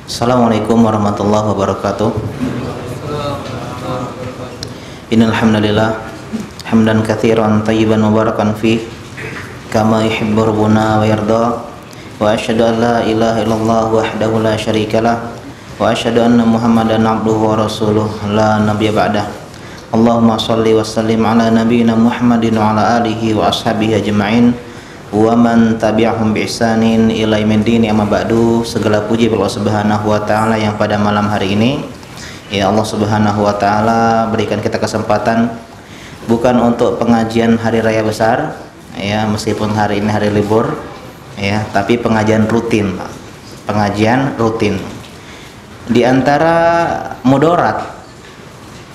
Assalamualaikum warahmatullahi wabarakatuh. Innal hamdalillah hamdan katsiran tayyiban mubarakan fi kama yuhibbu rabbuna wa yarda. Wa asyhadu an la ilaha illallah wahdahu la syarikalah wa asyhadu anna Muhammadan abduhu wa rasuluh la nabiyya ba'dah. Allahumma shalli wa sallim ala nabiyyina Muhammadin wa ala alihi wa ashabihi ajma'in wa man tabi'ahum bi ihsanin ila yaumiddin. Amma ba'du. Segala puji bagi Allah Subhanahu wa taala yang pada malam hari ini ya Allah Subhanahu wa taala berikan kita kesempatan bukan untuk pengajian hari raya besar ya, meskipun hari ini hari libur ya, tapi pengajian rutin, Pak. Pengajian rutin. Di antara mudarat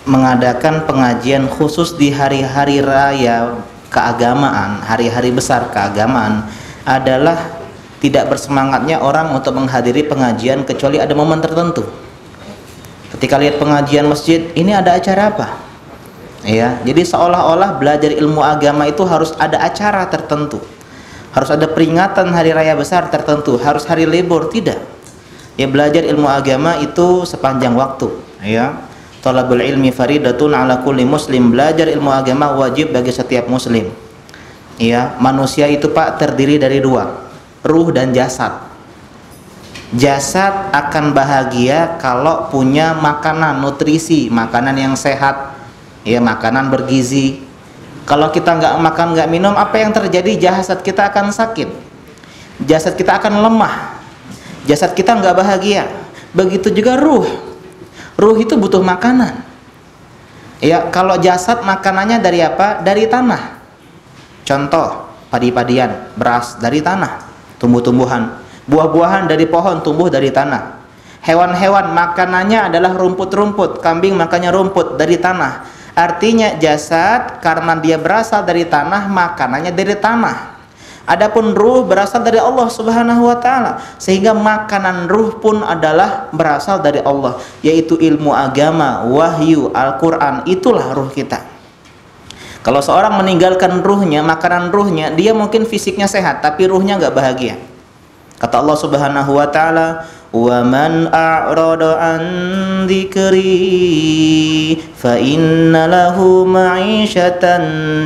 mengadakan pengajian khusus di hari-hari raya keagamaan, hari-hari besar keagamaan adalah tidak bersemangatnya orang untuk menghadiri pengajian kecuali ada momen tertentu. Ketika lihat pengajian masjid, ini ada acara apa? Ya, jadi seolah-olah belajar ilmu agama itu harus ada acara tertentu. Harus ada peringatan hari raya besar tertentu, harus hari libur, tidak. Ya, belajar ilmu agama itu sepanjang waktu, ya. Talabul ilmi faridatun ala kulli muslim. Belajar ilmu agama wajib bagi setiap muslim. Ya, manusia itu Pak terdiri dari dua, ruh dan jasad. Jasad akan bahagia kalau punya makanan, nutrisi, makanan yang sehat, ya, makanan bergizi. Kalau kita nggak makan, nggak minum, apa yang terjadi? Jasad kita akan sakit, jasad kita akan lemah, jasad kita nggak bahagia. Begitu juga ruh. Ruh itu butuh makanan. Ya, kalau jasad makanannya dari apa? Dari tanah. Contoh, padi-padian, beras dari tanah, tumbuh-tumbuhan, buah-buahan dari pohon tumbuh dari tanah. Hewan-hewan makanannya adalah rumput-rumput, kambing makannya rumput dari tanah. Artinya jasad karena dia berasal dari tanah, makanannya dari tanah. Adapun ruh berasal dari Allah Subhanahu wa taala, sehingga makanan ruh pun adalah berasal dari Allah, yaitu ilmu agama, wahyu, Al-Qur'an. Itulah ruh kita. Kalau seorang meninggalkan ruhnya, makanan ruhnya, dia mungkin fisiknya sehat tapi ruhnya nggak bahagia. Kata Allah Subhanahu wa taala, "Wa man a'rada an dzikri fa inna lahu ma'isyatan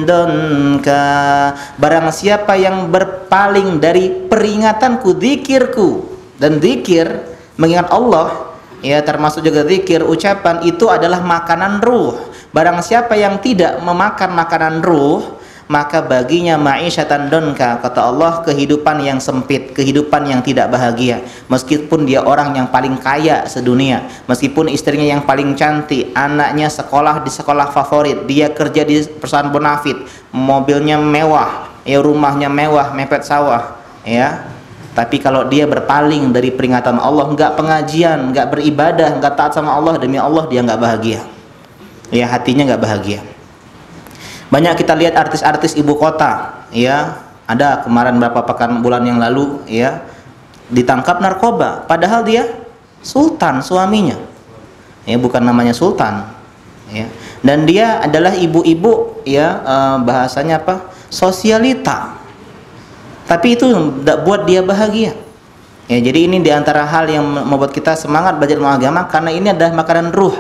danka." Barang siapa yang berpaling dari peringatanku, zikirku, dan zikir mengingat Allah ya, termasuk juga zikir ucapan, itu adalah makanan ruh. Barang siapa yang tidak memakan makanan ruh, maka baginya ma'isyatan donka, kata Allah, kehidupan yang sempit, kehidupan yang tidak bahagia. Meskipun dia orang yang paling kaya sedunia, meskipun istrinya yang paling cantik, anaknya sekolah di sekolah favorit, dia kerja di perusahaan bonafit, mobilnya mewah, ya, rumahnya mewah, mepet sawah, ya. Tapi kalau dia berpaling dari peringatan Allah, nggak pengajian, nggak beribadah, nggak taat sama Allah, demi Allah dia nggak bahagia. Ya, hatinya nggak bahagia. Banyak kita lihat artis-artis ibu kota, ya, ada kemarin berapa bulan yang lalu, ya, ditangkap narkoba, padahal dia sultan suaminya, ya, bukan namanya sultan, ya, dan dia adalah ibu-ibu, ya, bahasanya apa, sosialita, tapi itu tidak buat dia bahagia, ya. Jadi ini diantara hal yang membuat kita semangat belajar ilmu agama, karena ini adalah makanan ruh.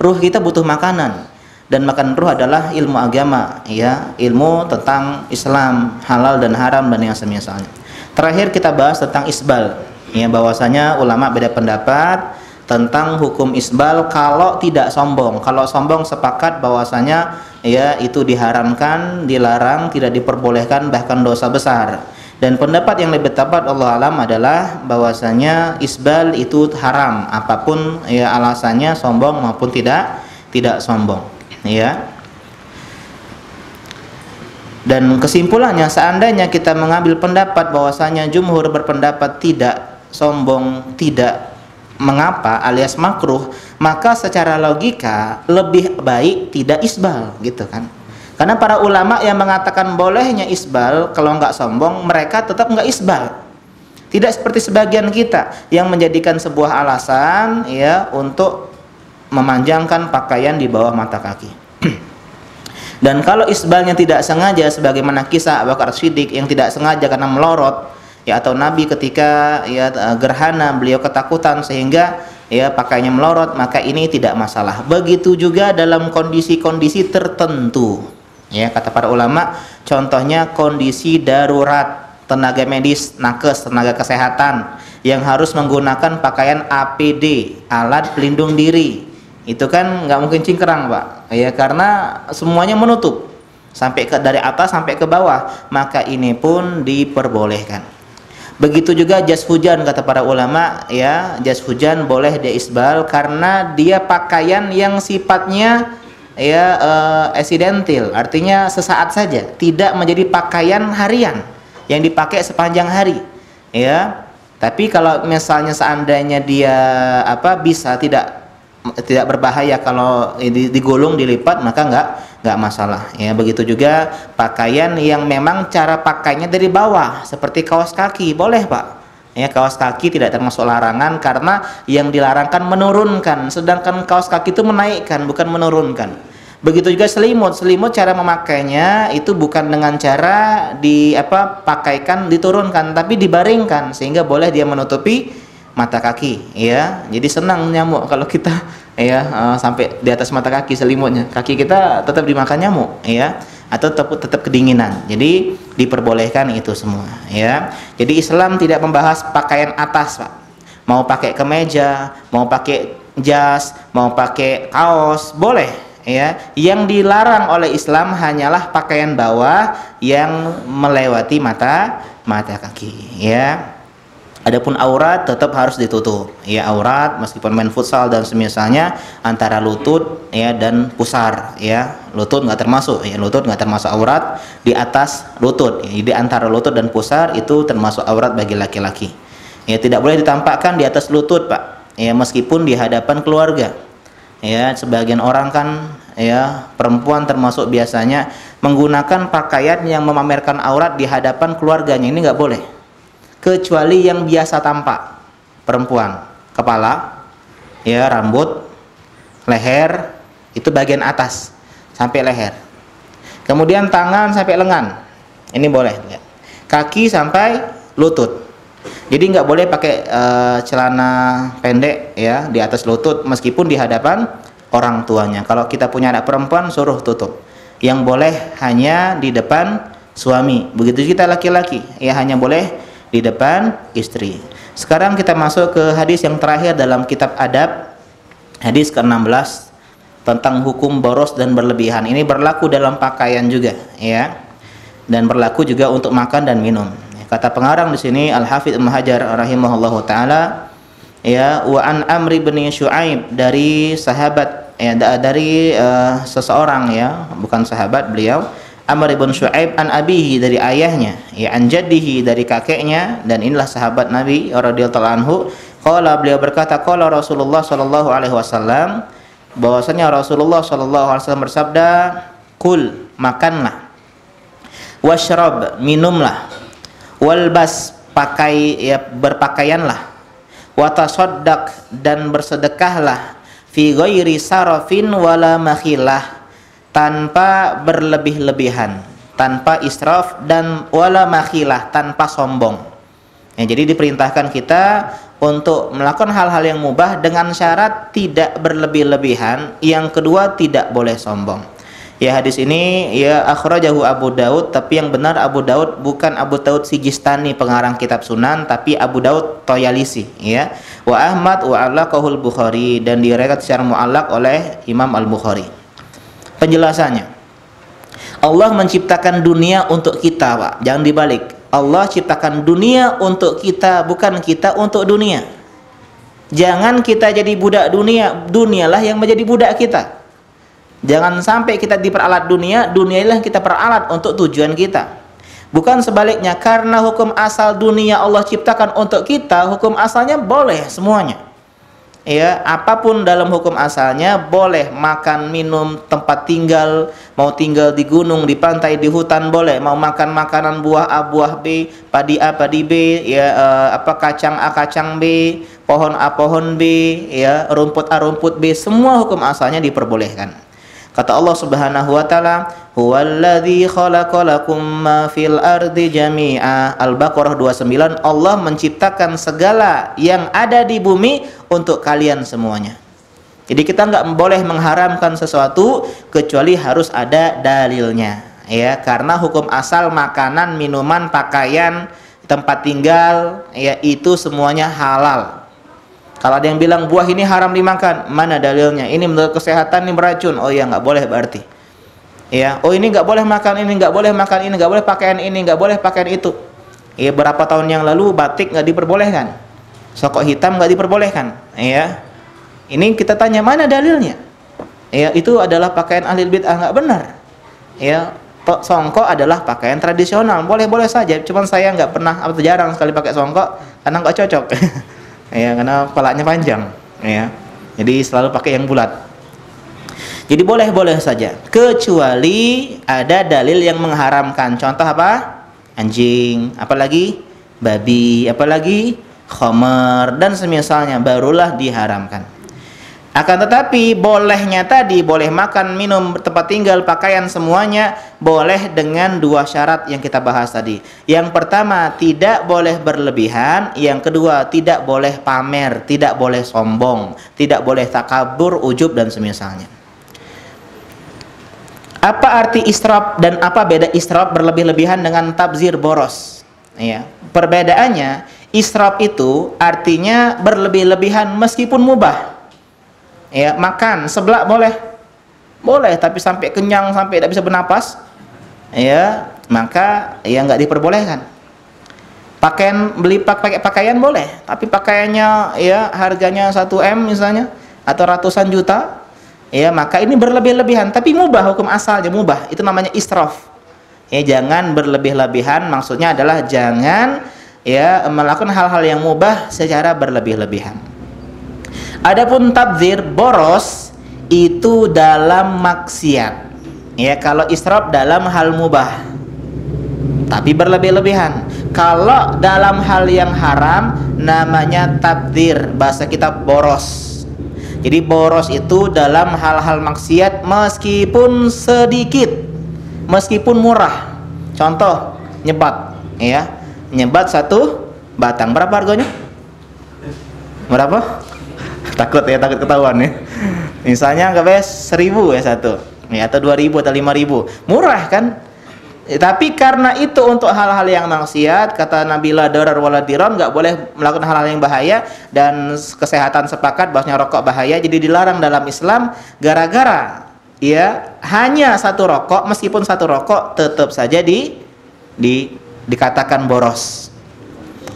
Ruh kita butuh makanan. Dan makan ruh adalah ilmu agama, ya, ilmu tentang Islam, halal dan haram dan yang semisalnya. Terakhir kita bahas tentang isbal, ya, bahwasanya ulama beda pendapat tentang hukum isbal kalau tidak sombong. Kalau sombong sepakat bahwasanya ya itu diharamkan, dilarang, tidak diperbolehkan, bahkan dosa besar. Dan pendapat yang lebih tepat Allah alam adalah bahwasanya isbal itu haram, apapun ya alasannya, sombong maupun tidak sombong. Ya. Dan kesimpulannya, seandainya kita mengambil pendapat bahwasanya jumhur berpendapat tidak sombong, tidak mengapa alias makruh, maka secara logika lebih baik tidak isbal, gitu kan. Karena para ulama yang mengatakan bolehnya isbal kalau nggak sombong, mereka tetap nggak isbal. Tidak seperti sebagian kita yang menjadikan sebuah alasan ya untuk memanjangkan pakaian di bawah mata kaki. Dan kalau isbalnya tidak sengaja, sebagaimana kisah Abu Bakar Siddiq yang tidak sengaja karena melorot, ya atau Nabi ketika ya gerhana beliau ketakutan sehingga ya pakaiannya melorot, maka ini tidak masalah. Begitu juga dalam kondisi-kondisi tertentu. Ya, kata para ulama, contohnya kondisi darurat, tenaga medis, nakes, tenaga kesehatan yang harus menggunakan pakaian APD, alat pelindung diri. Itu kan nggak mungkin cingkrang, Pak. Ya, karena semuanya menutup sampai ke dari atas sampai ke bawah, maka ini pun diperbolehkan. Begitu juga jas hujan, kata para ulama, ya, jas hujan boleh diisbal karena dia pakaian yang sifatnya ya accidental, artinya sesaat saja, tidak menjadi pakaian harian yang dipakai sepanjang hari, ya. Tapi kalau misalnya seandainya dia bisa tidak berbahaya kalau digulung dilipat, maka nggak masalah, ya. Begitu juga pakaian yang memang cara pakainya dari bawah seperti kaos kaki, boleh, Pak, ya. Kaos kaki tidak termasuk larangan karena yang dilarangkan menurunkan, sedangkan kaos kaki itu menaikkan, bukan menurunkan. Begitu juga selimut cara memakainya itu bukan dengan cara pakaikan diturunkan, tapi dibaringkan sehingga boleh dia menutupi mata kaki, ya. Jadi senang nyamuk kalau kita sampai di atas mata kaki selimutnya, kaki kita tetap dimakan nyamuk, ya, atau tetap kedinginan. Jadi diperbolehkan itu semua, ya. Jadi Islam tidak membahas pakaian atas, Pak. Mau pakai kemeja, mau pakai jas, mau pakai kaos, boleh, ya. Yang dilarang oleh Islam hanyalah pakaian bawah yang melewati mata kaki, ya. Adapun aurat tetap harus ditutup, ya. Aurat meskipun main futsal dan semisalnya antara lutut, ya, dan pusar, ya. Lutut nggak termasuk, ya. Lutut nggak termasuk aurat di atas lutut, ya. Jadi antara lutut dan pusar itu termasuk aurat bagi laki-laki, ya. Tidak boleh ditampakkan di atas lutut, Pak, ya, meskipun di hadapan keluarga, ya. Sebagian orang kan, ya, perempuan termasuk biasanya menggunakan pakaian yang memamerkan aurat di hadapan keluarganya. Ini nggak boleh, kecuali yang biasa tampak perempuan, kepala, ya, rambut, leher, itu bagian atas sampai leher, kemudian tangan sampai lengan, ini boleh, ya. Kaki sampai lutut. Jadi nggak boleh pakai celana pendek, ya, di atas lutut meskipun di hadapan orang tuanya. Kalau kita punya anak perempuan, suruh tutup. Yang boleh hanya di depan suami. Begitu kita laki-laki, ya, hanya boleh di depan istri. Sekarang kita masuk ke hadis yang terakhir dalam kitab adab, hadis ke-16 tentang hukum boros dan berlebihan. Ini berlaku dalam pakaian juga, ya, dan berlaku juga untuk makan dan minum. Kata pengarang di sini Al-Hafidz Ibnu Hajar rahimahullahu taala, ya, wa an Amr bin Syuaib, dari sahabat, ya, dari seseorang, ya, bukan sahabat beliau, Amr bin Syuaib an abihi, dari ayahnya, ya, an jaddihi, dari kakeknya, dan inilah sahabat Nabi radhiyallahu anhu. Qala, beliau berkata, qala Rasulullah sallallahu alaihi wasallam, bahwasanya Rasulullah sallallahu alaihi wasallam bersabda, kul, makanlah, washrab, minumlah, walbas, berpakaianlah, watasaddaq, dan bersedekahlah, fi ghairi sarafin wala makhilah, tanpa berlebih-lebihan, tanpa israf, dan wala makhilah, tanpa sombong, ya. Jadi diperintahkan kita untuk melakukan hal-hal yang mubah dengan syarat tidak berlebih-lebihan. Yang kedua, tidak boleh sombong. Ya, hadis ini, ya, akhrajahu Abu Daud, tapi yang benar Abu Daud bukan Abu Daud Sijistani pengarang kitab Sunan, tapi Abu Daud Toyalisi, ya. Wa Ahmad wa allaqahul Bukhari, dan diriwayatkan secara muallaq oleh Imam Al-Bukhari. Penjelasannya, Allah menciptakan dunia untuk kita, Pak. Jangan dibalik. Allah ciptakan dunia untuk kita, bukan kita untuk dunia. Jangan kita jadi budak dunia, dunialah yang menjadi budak kita. Jangan sampai kita diperalat dunia, dunialah kita peralat untuk tujuan kita. Bukan sebaliknya, karena hukum asal dunia Allah ciptakan untuk kita, hukum asalnya boleh semuanya. Ya, apapun dalam hukum asalnya boleh, makan, minum, tempat tinggal, mau tinggal di gunung, di pantai, di hutan boleh, mau makan makanan buah A, buah B, padi A, padi B, ya, kacang A, kacang B, pohon A, pohon B, ya, rumput A, rumput B, semua hukum asalnya diperbolehkan. Kata Allah Subhanahu wa taala, "Huwallazi khalaqalakum ma fil ardi jami'a." Al-Baqarah 29, Allah menciptakan segala yang ada di bumi untuk kalian semuanya. Jadi kita nggak boleh mengharamkan sesuatu kecuali harus ada dalilnya, ya. Karena hukum asal makanan, minuman, pakaian, tempat tinggal, ya, itu semuanya halal. Kalau ada yang bilang buah ini haram dimakan, mana dalilnya? Ini menurut kesehatan ini beracun. Oh ya, nggak boleh berarti. Ya, oh ini nggak boleh makan ini, nggak boleh makan ini, nggak boleh pakaian ini, nggak boleh pakaian itu. Ya, berapa tahun yang lalu batik nggak diperbolehkan, sokok hitam nggak diperbolehkan. Ya, ini kita tanya mana dalilnya? Ya, itu adalah pakaian ahli bid'ah, nggak benar. Ya, songkok adalah pakaian tradisional, boleh-boleh saja. Cuman saya nggak pernah atau jarang sekali pakai songkok karena nggak cocok. Ya, karena kepalanya panjang. Ya, jadi selalu pakai yang bulat. Jadi boleh-boleh saja, kecuali ada dalil yang mengharamkan. Contoh apa? Anjing, apalagi babi, apalagi khamar dan semisalnya, barulah diharamkan. Akan tetapi bolehnya tadi, boleh makan, minum, tempat tinggal, pakaian, semuanya boleh dengan dua syarat yang kita bahas tadi. Yang pertama, tidak boleh berlebihan. Yang kedua, tidak boleh pamer, tidak boleh sombong, tidak boleh takabur, ujub dan semisalnya. Apa arti israf dan apa beda israf berlebih-lebihan dengan tabzir boros? Ya, perbedaannya, israf itu artinya berlebih-lebihan meskipun mubah. Ya, makan seblak boleh, tapi sampai kenyang, sampai tidak bisa bernapas, ya, maka ya nggak diperbolehkan. Beli pakaian boleh, tapi pakaiannya ya harganya 1 M misalnya atau ratusan juta, ya maka ini berlebih-lebihan, tapi mubah, hukum asalnya mubah, itu namanya israf. Ya, jangan berlebih-lebihan, maksudnya adalah jangan ya melakukan hal-hal yang mubah secara berlebih-lebihan. Adapun tabdzir boros itu dalam maksiat. Ya, kalau israf dalam hal mubah tapi berlebih-lebihan. Kalau dalam hal yang haram namanya tabdzir, bahasa kita boros. Jadi boros itu dalam hal-hal maksiat meskipun sedikit, meskipun murah. Contoh, nyebat, ya. Nyebat 1 batang berapa harganya? Berapa? Takut ketahuan ya. Misalnya nggak beres 1.000 ya satu, ya, atau 2.000 atau 5.000, murah kan? Tapi karena itu untuk hal-hal yang maksiat, kata Nabi la darar wala dirar, nggak boleh melakukan hal-hal yang bahaya, dan kesehatan sepakat bahwasanya rokok bahaya, jadi dilarang dalam Islam. Gara-gara ya hanya 1 rokok, meskipun 1 rokok tetap saja dikatakan boros.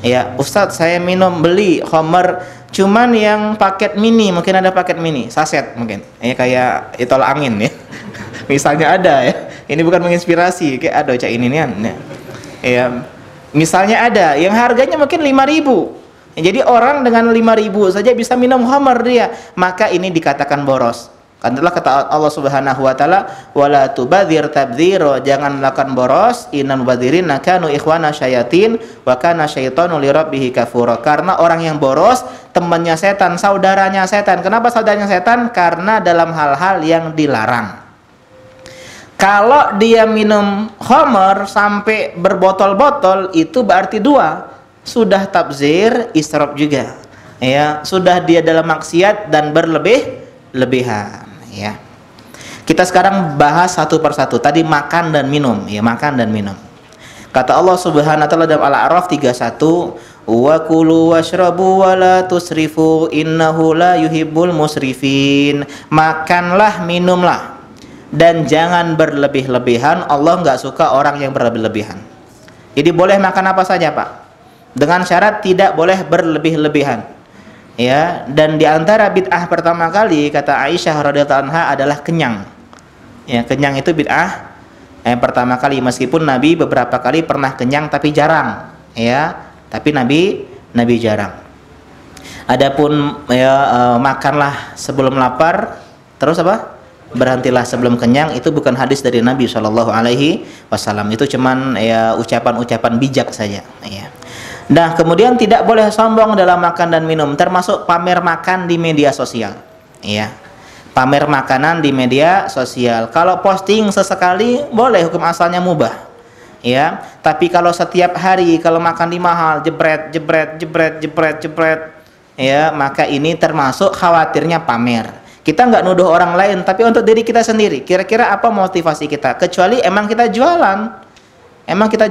Ya, Ustadz saya beli khamar cuman yang paket mini, mungkin ada paket mini, saset mungkin, ya kayak itol angin ya. Misalnya ada ya, ini bukan menginspirasi, kayak ada cak ini nih, ya. Misalnya ada yang harganya mungkin 5.000, ya, jadi orang dengan 5.000 saja bisa minum khamar dia, maka ini dikatakan boros. Adalah kata Allah Subhanahu wa taala, wala tubadzir tabdzira, jangan melakukan boros, innal mubadzirina kanu ikhwana syayatin wa kana syaitanu lirabbih kafura. Karena orang yang boros temannya setan, saudaranya setan. Kenapa saudaranya setan? Karena dalam hal-hal yang dilarang. Kalau dia minum khamar sampai berbotol-botol, itu berarti 2, sudah tabzir, israf juga. Ya, sudah dia dalam maksiat dan berlebih-lebihan. Ya, kita sekarang bahas satu persatu. Tadi makan dan minum, ya, makan dan minum. Kata Allah Subhanahu wa taala dalam Al-A'raf 31, wa kulu washrabu wa la tusrifu innahu la yuhibbul musrifin. Makanlah, minumlah, dan jangan berlebih-lebihan. Allah nggak suka orang yang berlebih-lebihan. Jadi boleh makan apa saja, Pak, dengan syarat tidak boleh berlebih-lebihan. Ya, dan diantara bid'ah pertama kali kata Aisyah radhiyallahu anha adalah kenyang. Ya, kenyang itu bid'ah yang pertama kali, meskipun Nabi beberapa kali pernah kenyang tapi jarang, ya, tapi Nabi jarang. Adapun ya, makanlah sebelum lapar, terus apa? Berhentilah sebelum kenyang, itu bukan hadis dari Nabi Shallallahu Alaihi Wasallam. Itu cuman ya ucapan-ucapan bijak saja. Ya. Nah, kemudian tidak boleh sombong dalam makan dan minum, termasuk pamer makan di media sosial. Ya, pamer makanan di media sosial. Kalau posting sesekali boleh, hukum asalnya mubah. Ya, tapi kalau setiap hari kalau makan di mahal, jebret jebret jebret jebret jebret, ya, maka ini termasuk khawatirnya pamer. Kita nggak nuduh orang lain, tapi untuk diri kita sendiri. Kira-kira apa motivasi kita? Kecuali emang kita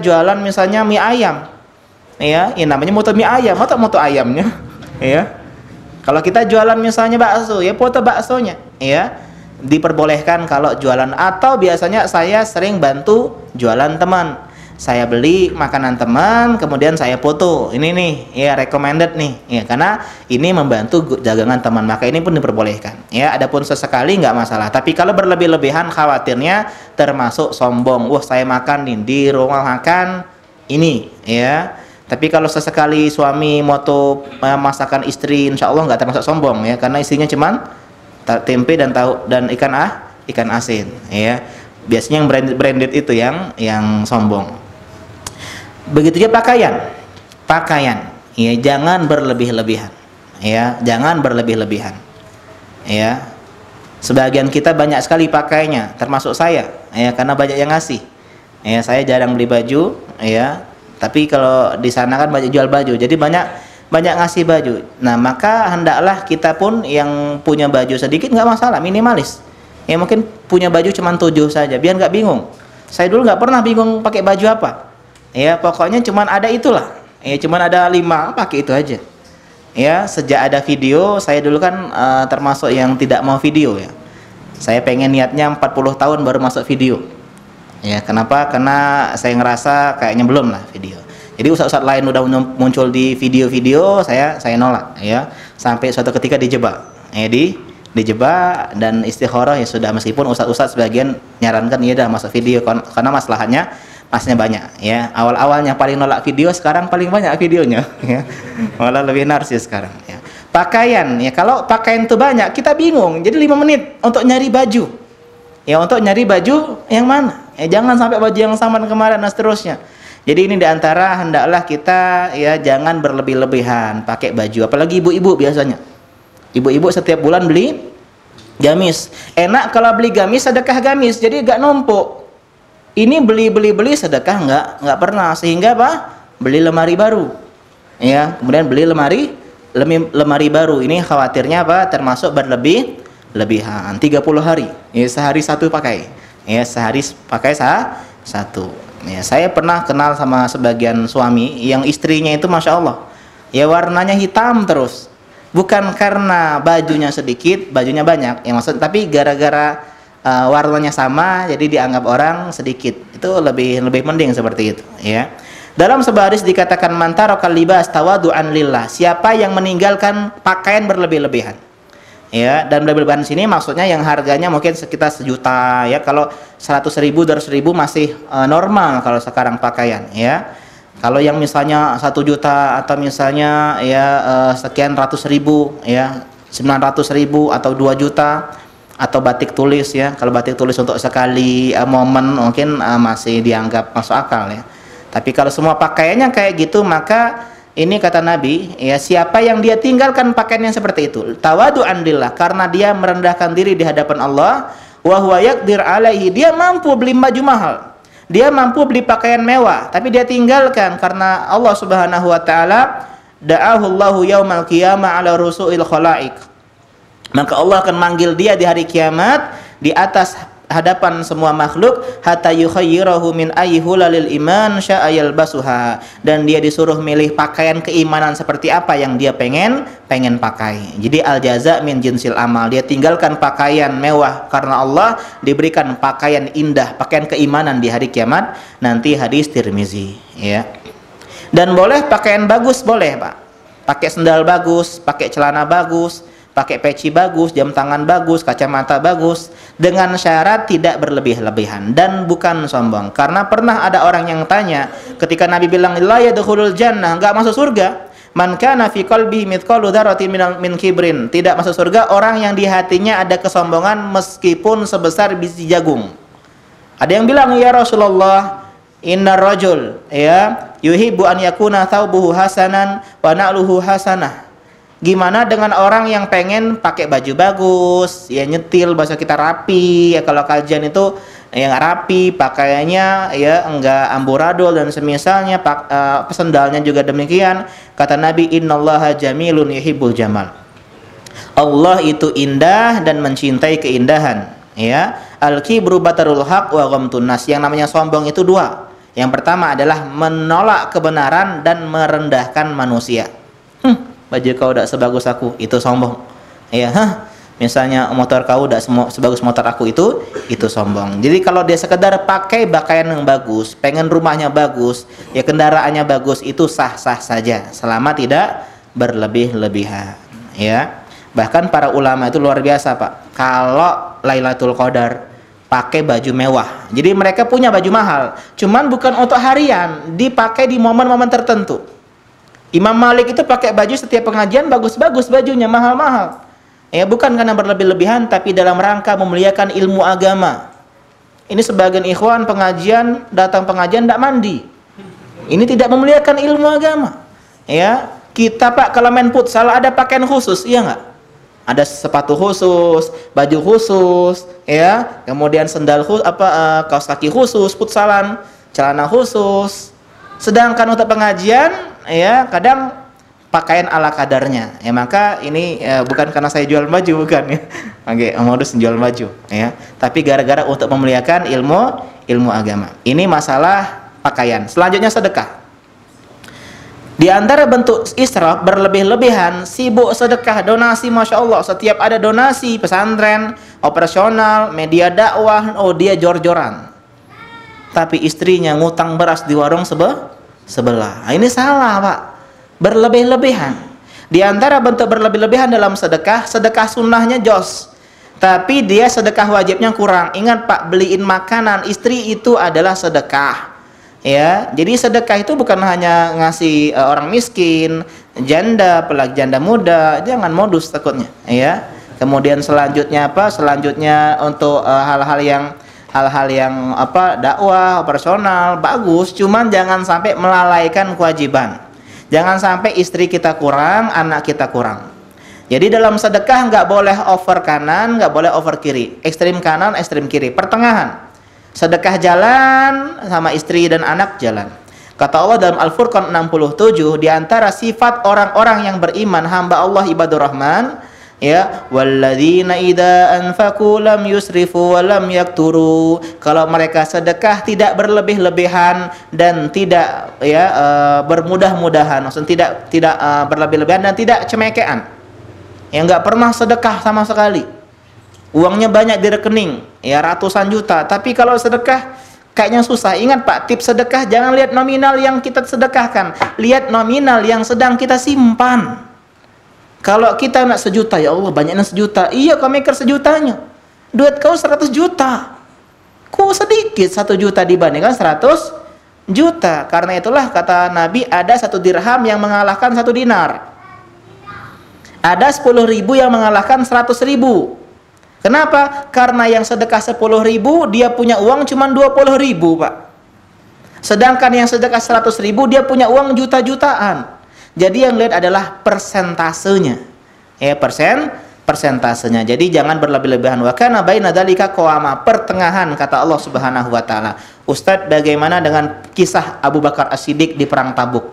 jualan misalnya mie ayam, ya, ini namanya moto mie ayam atau moto ayamnya, ya. Kalau kita jualan misalnya bakso, ya foto baksonya, ya, diperbolehkan kalau jualan. Atau biasanya saya sering bantu jualan teman. Saya beli makanan teman, kemudian saya foto. Ini nih, ya, recommended nih, ya, karena ini membantu dagangan teman, maka ini pun diperbolehkan. Ya, adapun sesekali nggak masalah. Tapi kalau berlebih-lebihan, khawatirnya termasuk sombong. Wah, saya makan nih di rumah makan ini, ya. Tapi kalau sesekali suami moto masakan istri, insya Allah nggak termasuk sombong, ya, karena istrinya cuman tempe dan tahu dan ikan asin, ya. Biasanya yang branded itu yang sombong. Begitu juga pakaian, ya, jangan berlebih-lebihan, ya, jangan berlebih-lebihan, ya. Sebagian kita banyak sekali pakainya, termasuk saya, ya, karena banyak yang ngasih, ya. Saya jarang beli baju, ya, tapi kalau di sana kan banyak jual baju, jadi banyak ngasih baju. Nah, maka hendaklah kita pun yang punya baju sedikit nggak masalah, minimalis, ya, mungkin punya baju cuma 7 saja, biar nggak bingung. Saya dulu nggak pernah bingung pakai baju apa. Ya, pokoknya cuman ada itulah. Ya, cuman ada 5, pakai itu aja. Ya, sejak ada video, saya dulu kan termasuk yang tidak mau video, ya. Saya pengen niatnya 40 tahun baru masuk video. Ya, kenapa? Karena saya ngerasa kayaknya belum lah video. Jadi ustaz-ustaz lain udah muncul di video-video, saya nolak, ya. Sampai suatu ketika dijebak. Ya, dijebak dan istikharah, ya sudah, meskipun ustaz-ustaz sebagian nyarankan ya udah masuk video karena masalahnya banyak, ya. Awal-awalnya paling nolak video, sekarang paling banyak videonya, ya. Malah lebih narsis sekarang, ya. Pakaian, ya, kalau pakaian itu banyak kita bingung, jadi 5 menit untuk nyari baju, ya, untuk nyari baju yang mana, ya, jangan sampai baju yang sama kemarin dan seterusnya. Jadi ini diantara hendaklah kita, ya, jangan berlebih-lebihan pakai baju, apalagi ibu-ibu. Biasanya ibu-ibu setiap bulan beli gamis. Enak kalau beli gamis, sedekah gamis, jadi gak numpuk. Ini beli sedekah nggak pernah, sehingga apa? Beli lemari baru, ya, kemudian beli lemari baru. Ini khawatirnya apa? Termasuk berlebihan. 30 hari, ya, sehari satu pakai, ya, sehari pakai satu. Ya, saya pernah kenal sama sebagian suami yang istrinya itu masya Allah, ya, warnanya hitam terus, bukan karena bajunya sedikit, bajunya banyak, ya, maksud, tapi gara-gara warnanya sama, jadi dianggap orang sedikit. Itu lebih mending seperti itu, ya. Dalam sebuah hadis dikatakan man tarakal libas tawadu'an lillah, siapa yang meninggalkan pakaian berlebih-lebihan, ya. Dan berlebih-lebihan sini maksudnya yang harganya mungkin sekitar 1 juta, ya. Kalau 100.000, 200.000 masih normal kalau sekarang pakaian, ya. Kalau yang misalnya 1 juta atau misalnya, ya, sekian ratus ribu, ya, 900.000 atau 2 juta, atau batik tulis, ya. Kalau batik tulis untuk sekali momen mungkin masih dianggap masuk akal, ya. Tapi kalau semua pakaiannya kayak gitu, maka ini kata Nabi, ya, siapa yang dia tinggalkan pakaian yang seperti itu, tawadu'an lillah, karena dia merendahkan diri di hadapan Allah, wa huwa yaqdir alaihi, dia mampu beli baju mahal, dia mampu beli pakaian mewah, tapi dia tinggalkan karena Allah Subhanahu wa taala, da'ahu Allahu yaumal qiyamah ala rusu'il khalaiq, maka Allah akan manggil dia di hari kiamat di atas hadapan semua makhluk, hatta yukhayyirahu min ayyuhulalil iman syaa yalbasuha, dan dia disuruh milih pakaian keimanan seperti apa yang dia pengen pakai. Jadi al jaza min jinsil amal, dia tinggalkan pakaian mewah karena Allah, diberikan pakaian indah, pakaian keimanan di hari kiamat nanti. Hadis Tirmizi, ya. Dan boleh pakaian bagus, boleh, Pak, pakai sendal bagus, pakai celana bagus, pakai peci bagus, jam tangan bagus, kacamata bagus, dengan syarat tidak berlebih-lebihan dan bukan sombong. Karena pernah ada orang yang tanya ketika Nabi bilang la yadkhulul jannah, enggak masuk surga, man kana fi qalbihi mithqalu dzarratin min kibrin, tidak masuk surga orang yang di hatinya ada kesombongan meskipun sebesar biji jagung. Ada yang bilang, ya Rasulullah, innar rajul, ya, yuhibbu an yakuna thawbuhu hasanan wa na'luhu hasanah. Gimana dengan orang yang pengen pakai baju bagus, ya nyetil, bahasa kita rapi, ya kalau kajian itu yang rapi, pakaiannya ya enggak amburadul dan semisalnya, sendalnya juga demikian. Kata Nabi, innallaha jamilun yuhibbul jamal. Allah itu indah dan mencintai keindahan, ya. Al-kibru batarul haq wa ghamtun nas. Yang namanya sombong itu dua. Yang pertama adalah menolak kebenaran dan merendahkan manusia. Baju kau tidak sebagus aku, itu sombong. Ya, misalnya motor kau tidak sebagus motor aku, itu sombong. Jadi kalau dia sekedar pakai pakaian yang bagus, pengen rumahnya bagus, ya kendaraannya bagus, itu sah-sah saja selama tidak berlebih-lebihan, ya. Bahkan para ulama itu luar biasa, Pak. Kalau Lailatul Qadar pakai baju mewah. Jadi mereka punya baju mahal, cuman bukan untuk harian, dipakai di momen-momen tertentu. Imam Malik itu pakai baju setiap pengajian bagus-bagus bajunya, mahal-mahal. Ya, bukan karena berlebih-lebihan, tapi dalam rangka memuliakan ilmu agama. Ini sebagian ikhwan pengajian, datang pengajian tidak mandi. Ini tidak memuliakan ilmu agama. Ya, kita Pak kalau main futsal ada pakaian khusus, iya nggak? Ada sepatu khusus, baju khusus, ya. Kemudian sendal khusus, kaos kaki khusus, futsalan, celana khusus. Sedangkan untuk pengajian, ya kadang pakaian ala kadarnya. Ya maka ini bukan karena saya jual baju, bukan ya. Oke, modus jual baju, ya. Tapi gara-gara untuk memuliakan ilmu agama. Ini masalah pakaian. Selanjutnya sedekah. Di antara bentuk israf berlebih-lebihan, sibuk sedekah, donasi, masya Allah. Setiap ada donasi pesantren, operasional, media dakwah, oh dia jor-joran. Tapi istrinya ngutang beras di warung sebelah. Nah, ini salah, Pak. Berlebih-lebihan. Di antara bentuk berlebih-lebihan dalam sedekah, sedekah sunnahnya jos. Tapi dia sedekah wajibnya kurang. Ingat Pak, beliin makanan istri itu adalah sedekah. Ya, jadi sedekah itu bukan hanya ngasih orang miskin, janda, apalagi janda muda, jangan modus takutnya, ya. Kemudian selanjutnya apa? Selanjutnya untuk hal-hal yang dakwah operasional bagus, cuman jangan sampai melalaikan kewajiban. Jangan sampai istri kita kurang, anak kita kurang. Jadi dalam sedekah nggak boleh over kanan, nggak boleh over kiri, ekstrim kanan, ekstrim kiri, pertengahan. Sedekah jalan sama istri dan anak jalan. Kata Allah dalam Al-Furqan 67, di antara sifat orang-orang yang beriman, hamba Allah ibadur rahman, ya, walladzina idza anfaqu lam yusrifu wa lam yakturu. Kalau mereka sedekah tidak berlebih-lebihan dan tidak bermudah-mudahan, maksudnya tidak berlebih-lebihan dan tidak cemekean. Yang enggak pernah sedekah sama sekali. Uangnya banyak di rekening, ya ratusan juta, tapi kalau sedekah kayaknya susah. Ingat Pak, tips sedekah jangan lihat nominal yang kita sedekahkan, lihat nominal yang sedang kita simpan. Kalau kita nak sejuta, ya Allah banyaknya sejuta. Iya, kau mikir sejutanya. Duit kau 100 juta. Kau sedikit 1 juta dibandingkan 100 juta. Karena itulah kata Nabi, ada 1 dirham yang mengalahkan 1 dinar. Ada 10.000 yang mengalahkan 100.000. Kenapa? Karena yang sedekah 10.000 dia punya uang cuma 20.000, Pak. Sedangkan yang sedekah 100.000 dia punya uang juta-jutaan. Jadi yang lihat adalah persentasenya. Ya, persentasenya. Jadi jangan berlebih-lebihan. Wa kana baina dzalika qawama, pertengahan kata Allah Subhanahu wa taala. Ustadz, bagaimana dengan kisah Abu Bakar As-Siddiq di perang Tabuk?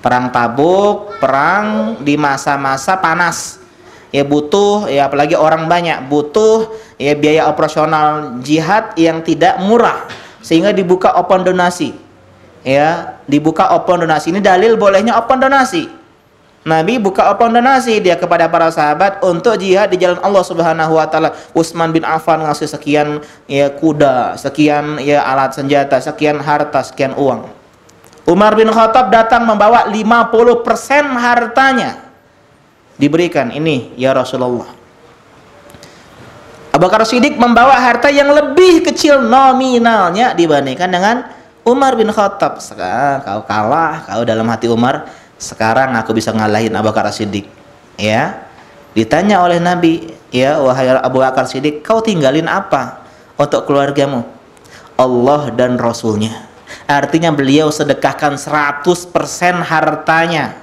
Perang Tabuk, perang di masa-masa panas. Ya butuh, ya apalagi orang banyak, butuh ya biaya operasional jihad yang tidak murah, sehingga dibuka open donasi. Ya, dibuka open donasi. Ini dalil bolehnya open donasi. Nabi buka open donasi dia kepada para sahabat untuk jihad di jalan Allah Subhanahu wa taala. Utsman bin Affan ngasih sekian ya kuda, sekian ya alat senjata, sekian harta, sekian uang. Umar bin Khattab datang membawa 50% hartanya. Diberikan ini ya Rasulullah. Abu Bakar Siddiq membawa harta yang lebih kecil nominalnya dibandingkan dengan Umar bin Khattab. Sekarang kau kalah, kau dalam hati Umar, sekarang aku bisa ngalahin Abu Bakar Siddiq. Ya. Ditanya oleh Nabi, ya wahai Abu Bakar Siddiq, kau tinggalin apa untuk keluargamu? Allah dan Rasulnya. Artinya beliau sedekahkan 100% hartanya.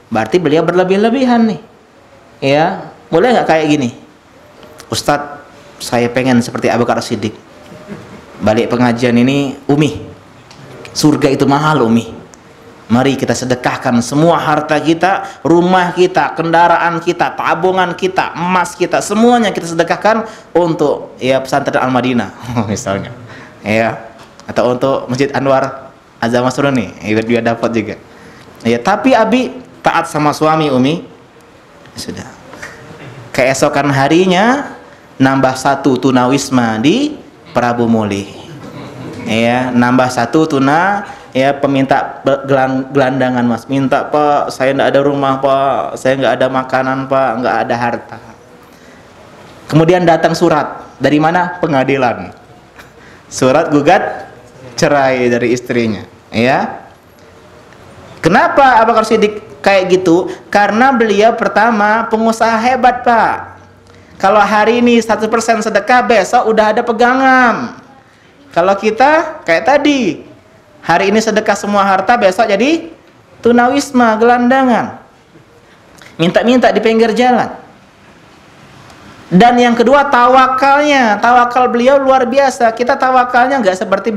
berarti beliau berlebih-lebihan nih. Ya, boleh nggak kayak gini? Ustadz, saya pengen seperti Abu Bakar Siddiq. Balik pengajian ini, Umi, surga itu mahal, Umi. Mari kita sedekahkan semua harta kita, rumah kita, kendaraan kita, tabungan kita, emas kita, semuanya kita sedekahkan untuk ya pesantren Al-Madinah misalnya. Ya, atau untuk Masjid Anwar Azam Masruni, dia dapat juga. Ya, tapi Abi taat sama suami, Umi. Sudah. Keesokan harinya nambah 1 tunawisma di Prabu Muli. Ya, nambah 1 tuna, ya peminta gelandangan, Mas. Minta, Pak, saya enggak ada rumah, Pak. Saya enggak ada makanan, Pak, enggak ada harta. Kemudian datang surat. Dari mana? Pengadilan. Surat gugat cerai dari istrinya, ya. Kenapa Abu Bakar Siddiq kayak gitu? Karena beliau pertama pengusaha hebat, Pak. Kalau hari ini 1% sedekah, besok udah ada pegangan. Kalau kita kayak tadi, hari ini sedekah semua harta, besok jadi tunawisma, gelandangan. Minta-minta di pinggir jalan. Dan yang kedua, tawakalnya. Tawakal beliau luar biasa. Kita tawakalnya nggak seperti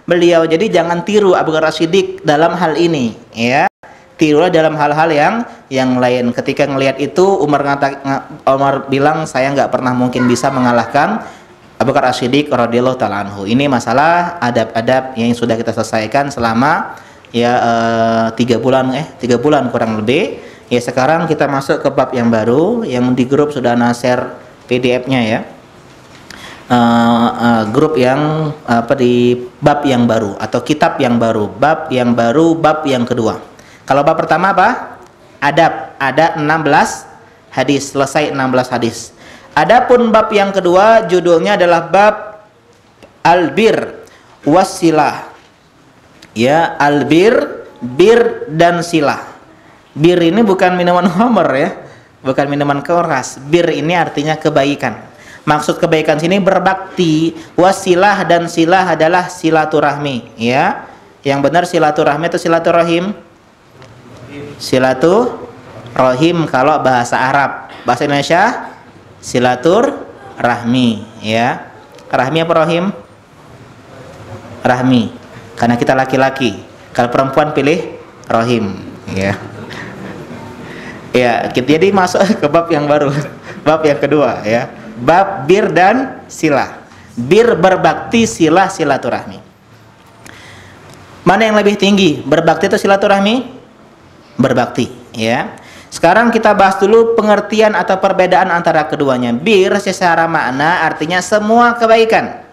beliau. Jadi jangan tiru Abu Bakar Siddiq dalam hal ini, ya. Tirulah dalam hal-hal yang lain. Ketika ngelihat itu, Umar bilang, saya nggak pernah mungkin bisa mengalahkan Abu Bakar Siddiq radhiyallahu taala anhu. Ini masalah adab-adab yang sudah kita selesaikan selama ya 3 bulan kurang lebih. Ya, sekarang kita masuk ke bab yang baru, yang di grup sudah share PDF-nya, ya. Grup yang di bab yang baru atau kitab yang baru, bab yang kedua. Kalau bab pertama apa? Adab, ada 16 hadis, selesai 16 hadis. Adapun bab yang kedua judulnya adalah bab albir wasilah. Ya, albir, bir dan silah. Bir ini bukan minuman khamr, ya. Bukan minuman keras. Bir ini artinya kebaikan. Maksud kebaikan sini berbakti. Wasilah dan silah adalah silaturahmi, ya. Yang benar silaturahmi itu silaturahim. Silaturahim kalau bahasa Arab. Bahasa Indonesia silaturahmi, ya. Rahmi apa rahim? Rahmi. Karena kita laki-laki. Kalau perempuan pilih rahim, ya. Ya, jadi masuk ke bab yang baru. Bab yang kedua, ya. Bab bir dan silah. Bir berbakti, silah silaturahmi. Mana yang lebih tinggi? Berbakti atau silaturahmi? Berbakti, ya. Sekarang kita bahas dulu pengertian atau perbedaan antara keduanya. Bir secara makna artinya semua kebaikan.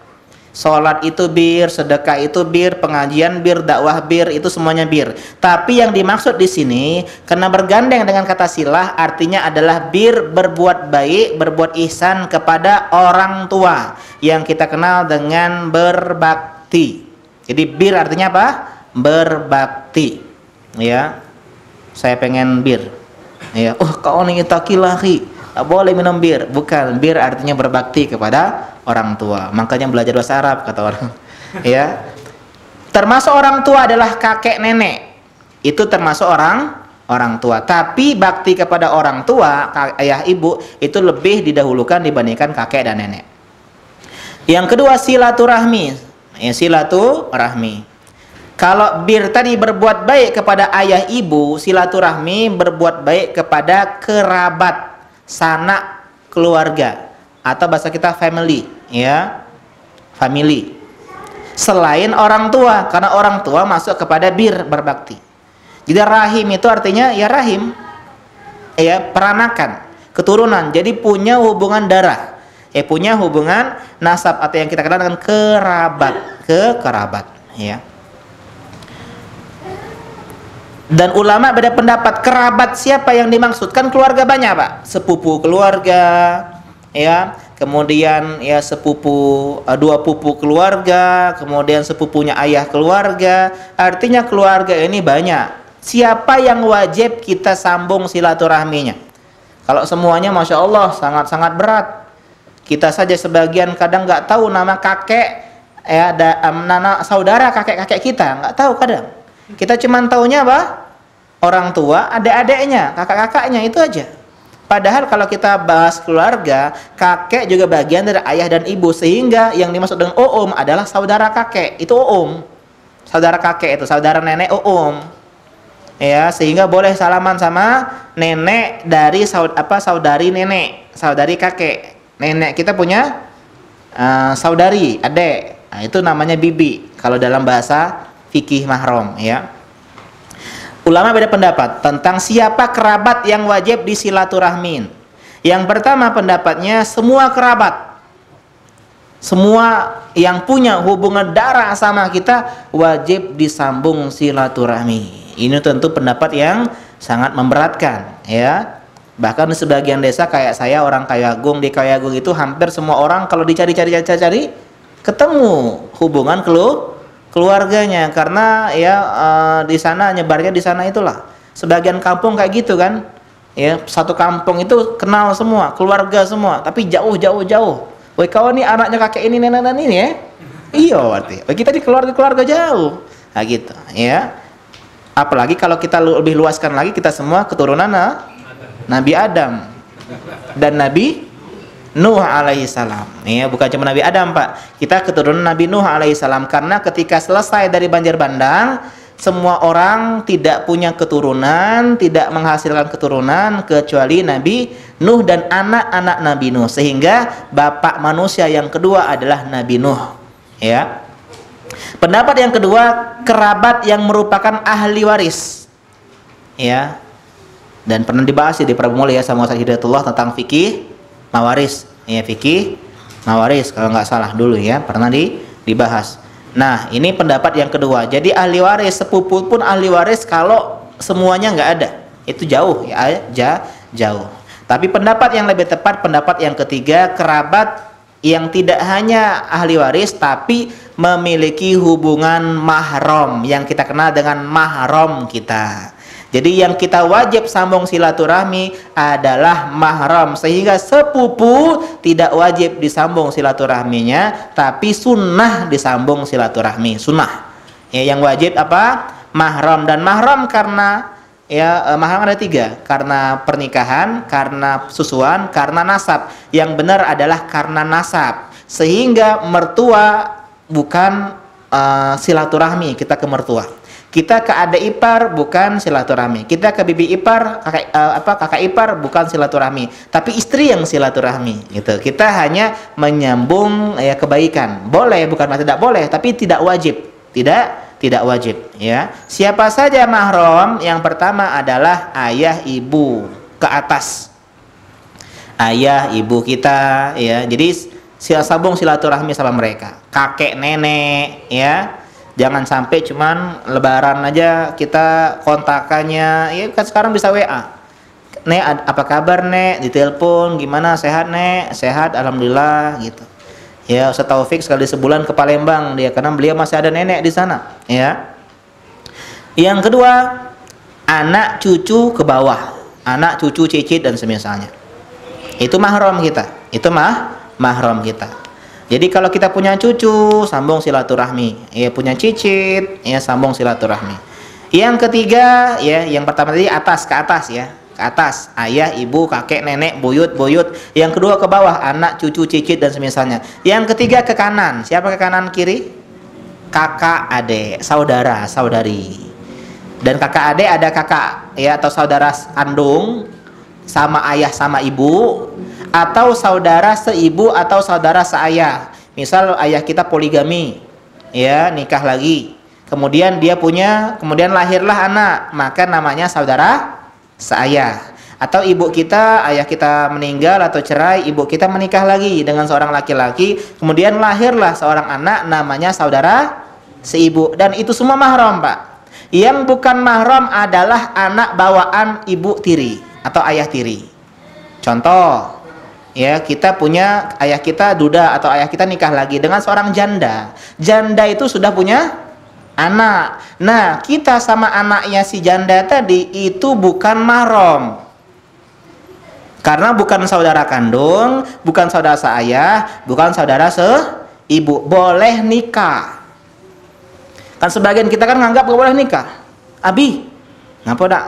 Sholat itu bir, sedekah itu bir, pengajian bir, dakwah bir, itu semuanya bir. Tapi yang dimaksud di sini karena bergandeng dengan kata silah artinya adalah bir berbuat baik, berbuat ihsan kepada orang tua yang kita kenal dengan berbakti. Jadi bir artinya apa? Berbakti. Ya. Saya pengen bir. Ya, kau nih takilahi, tak boleh minum bir. Bukan, bir artinya berbakti kepada orang tua. Makanya belajar bahasa Arab kata orang. Ya. Termasuk orang tua adalah kakek nenek. Itu termasuk orang tua. Tapi bakti kepada orang tua, ayah ibu itu lebih didahulukan dibandingkan kakek dan nenek. Yang kedua silaturahmi. Ya, silaturahmi. Kalau bir tadi berbuat baik kepada ayah ibu, silaturahmi berbuat baik kepada kerabat, sanak keluarga, atau bahasa kita family, ya, family. Selain orang tua, karena orang tua masuk kepada bir berbakti. Jadi rahim itu artinya ya rahim, ya peranakan, keturunan. Jadi punya hubungan darah, punya hubungan nasab atau yang kita kenal dengan kerabat, ya. Dan ulama beda pendapat kerabat siapa yang dimaksudkan. Keluarga banyak, Pak. Sepupu keluarga, ya. Kemudian ya sepupu, dua pupu keluarga, kemudian sepupunya ayah keluarga. Artinya keluarga ini banyak. Siapa yang wajib kita sambung silaturahminya? Kalau semuanya Masya Allah sangat-sangat berat. Kita saja sebagian kadang nggak tahu nama kakek, ya, nama saudara kakek-kakek kita nggak tahu kadang. Kita cuma taunya apa? orang tua, adik-adiknya, kakak-kakaknya, itu aja. Padahal kalau kita bahas keluarga, kakek juga bagian dari ayah dan ibu, sehingga yang dimaksud dengan oom adalah saudara kakek, itu oom. Saudara kakek itu saudara nenek oom. Ya, sehingga boleh salaman sama nenek dari saudari nenek, saudari kakek. Nenek kita punya saudari, adik. Nah, itu namanya bibi kalau dalam bahasa fikih mahram, ya. Ulama beda pendapat tentang siapa kerabat yang wajib disilaturahmin. Yang pertama pendapatnya semua kerabat. Semua yang punya hubungan darah sama kita wajib disambung silaturahmi. Ini tentu pendapat yang sangat memberatkan, ya. Bahkan di sebagian desa kayak saya, orang Kayagung, di Kayagung itu hampir semua orang kalau dicari-cari ketemu hubungan keluarganya, karena ya di sana nyebarnya di sana itulah. Sebagian kampung kayak gitu kan. Ya, satu kampung itu kenal semua, keluarga semua, tapi jauh. Woi, kau ini anaknya kakek ini, nenek ini ya. Iya, berarti. Kita di keluarga jauh. Nah, gitu, ya. Apalagi kalau kita lebih luaskan lagi, kita semua keturunan Nabi Adam dan Nabi Nuh alaihi salam. Ya, bukan cuma Nabi Adam, Pak. Kita keturunan Nabi Nuh alaihi salam, karena ketika selesai dari banjir bandang, semua orang tidak punya keturunan, tidak menghasilkan keturunan kecuali Nabi Nuh dan anak-anak Nabi Nuh, sehingga bapak manusia yang kedua adalah Nabi Nuh, ya. Pendapat yang kedua, kerabat yang merupakan ahli waris, ya. Dan pernah dibahas di Prabu Mulia sama Ustaz Hidayatullah tentang fikih mawaris, ya, fikih mawaris kalau nggak salah dulu, ya, pernah dibahas. Nah, ini pendapat yang kedua. Jadi ahli waris, sepupu pun ahli waris kalau semuanya nggak ada, itu jauh, ya, jauh. Tapi pendapat yang lebih tepat, pendapat yang ketiga, kerabat yang tidak hanya ahli waris tapi memiliki hubungan mahram yang kita kenal dengan mahram kita. Jadi yang kita wajib sambung silaturahmi adalah mahram, sehingga sepupu tidak wajib disambung silaturahminya, tapi sunnah disambung silaturahmi, sunnah. Ya, yang wajib apa? Mahram. Dan mahram karena mahram ada 3, karena pernikahan, karena susuan, karena nasab. Yang benar adalah karena nasab, sehingga mertua bukan silaturahmi kita ke mertua. Kita ke adik ipar bukan silaturahmi. Kita ke bibi ipar, kakak ipar bukan silaturahmi, tapi istri yang silaturahmi. Gitu. Kita hanya menyambung kebaikan. Boleh, bukan tidak boleh, tapi tidak wajib. Tidak wajib. Ya. Siapa saja mahram? Yang pertama adalah ayah ibu ke atas. Ayah ibu kita, ya. Jadi sambung silaturahmi sama mereka. Kakek nenek, ya. Jangan sampai cuman lebaran aja kita kontakannya, ya kan sekarang bisa WA. Nek, apa kabar Nek? Ditelepon, gimana, sehat Nek? Sehat, alhamdulillah, gitu. Ya, Ustaz Taufik sekali sebulan ke Palembang dia, karena beliau masih ada nenek di sana, ya. Yang kedua, anak cucu ke bawah, anak cucu cicit dan semisalnya. Itu mahram kita. Itu mahram kita. Jadi kalau kita punya cucu, sambung silaturahmi. Ya, punya cicit, ya, sambung silaturahmi. Yang ketiga, ya, yang pertama tadi atas ke atas, ya, ke atas, ayah, ibu, kakek, nenek, buyut. Yang kedua ke bawah, anak, cucu, cicit dan semisalnya. Yang ketiga ke kanan. Siapa ke kanan kiri? Kakak, adik, saudara, saudari. Dan kakak adik ada kakak, ya, atau saudara kandung sama ayah sama ibu, atau saudara seibu atau saudara seayah. Misal ayah kita poligami, ya, nikah lagi, kemudian kemudian lahirlah anak, maka namanya saudara seayah. Atau ibu kita, ayah kita meninggal atau cerai, ibu kita menikah lagi dengan seorang laki-laki, kemudian lahirlah seorang anak, namanya saudara seibu. Dan itu semua mahram, Pak. Yang bukan mahram adalah anak bawaan ibu tiri atau ayah tiri. Contoh, ya, kita punya ayah kita duda atau ayah kita nikah lagi dengan seorang janda. Janda itu sudah punya anak. Nah, kita sama anaknya si janda tadi itu bukan mahram. Karena bukan saudara kandung, bukan saudara seayah, bukan saudara seibu. Boleh nikah. Kan sebagian kita kan nganggap gak boleh nikah. Abi, Ngapa dak?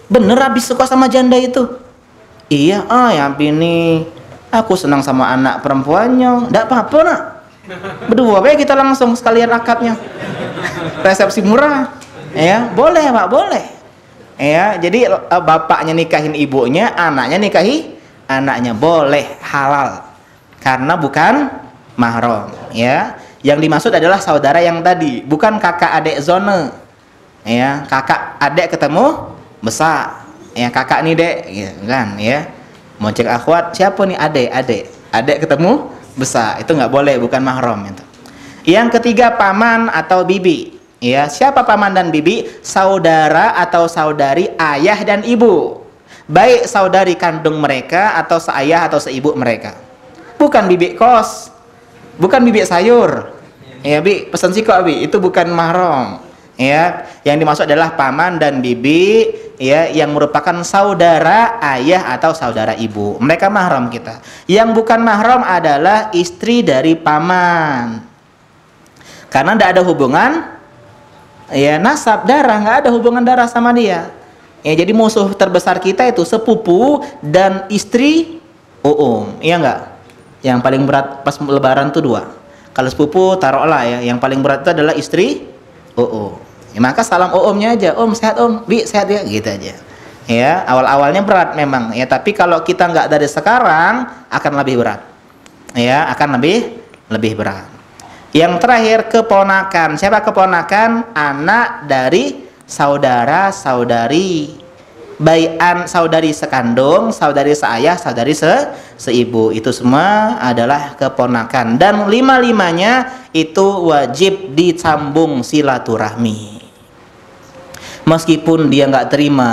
Bener habis suka sama janda itu? Iya, ya bini. Aku senang sama anak perempuannya. Ndak apa-apa nak. Berdua baik kita langsung sekalian akadnya. Resepsi murah. Ya, boleh Pak, boleh. Ya, jadi bapaknya nikahin ibunya, anaknya nikahi anaknya, boleh, halal. Karena bukan mahram, ya. Yang dimaksud adalah saudara yang tadi, bukan kakak adik zona. Ya, kakak adik ketemu besar. Ya, kakak nih dek, gitu kan, ya. Mau cek akhwat, siapa nih adik ketemu besar, itu nggak boleh, bukan mahram itu. Yang ketiga, paman atau bibi. Ya, siapa paman dan bibi? Saudara atau saudari ayah dan ibu, baik saudari kandung mereka atau seayah atau seibu mereka. Bukan bibi kos, bukan bibi sayur. Ya bi, pesan sih kok bi, itu bukan mahram. Ya, yang dimaksud adalah paman dan bibi, ya, yang merupakan saudara ayah atau saudara ibu. Mereka mahram kita. Yang bukan mahram adalah istri dari paman. Karena tidak ada hubungan, ya, nasab darah, nggak ada hubungan darah sama dia. Ya, jadi musuh terbesar kita itu sepupu dan istri iya nggak? Yang paling berat pas lebaran tuh dua. Kalau sepupu taruhlah ya, yang paling berat itu adalah istri ya, maka salam omnya aja, om sehat om, bi sehat ya, gitu aja. Ya, awal-awalnya berat memang ya, tapi kalau kita nggak dari sekarang akan lebih berat. Ya, akan lebih berat. Yang terakhir, keponakan. Siapa keponakan? Anak dari saudara saudari, baik saudari sekandung, saudari seayah, saudari seibu, itu semua adalah keponakan. Dan lima-limanya itu wajib disambung silaturahmi. Meskipun dia nggak terima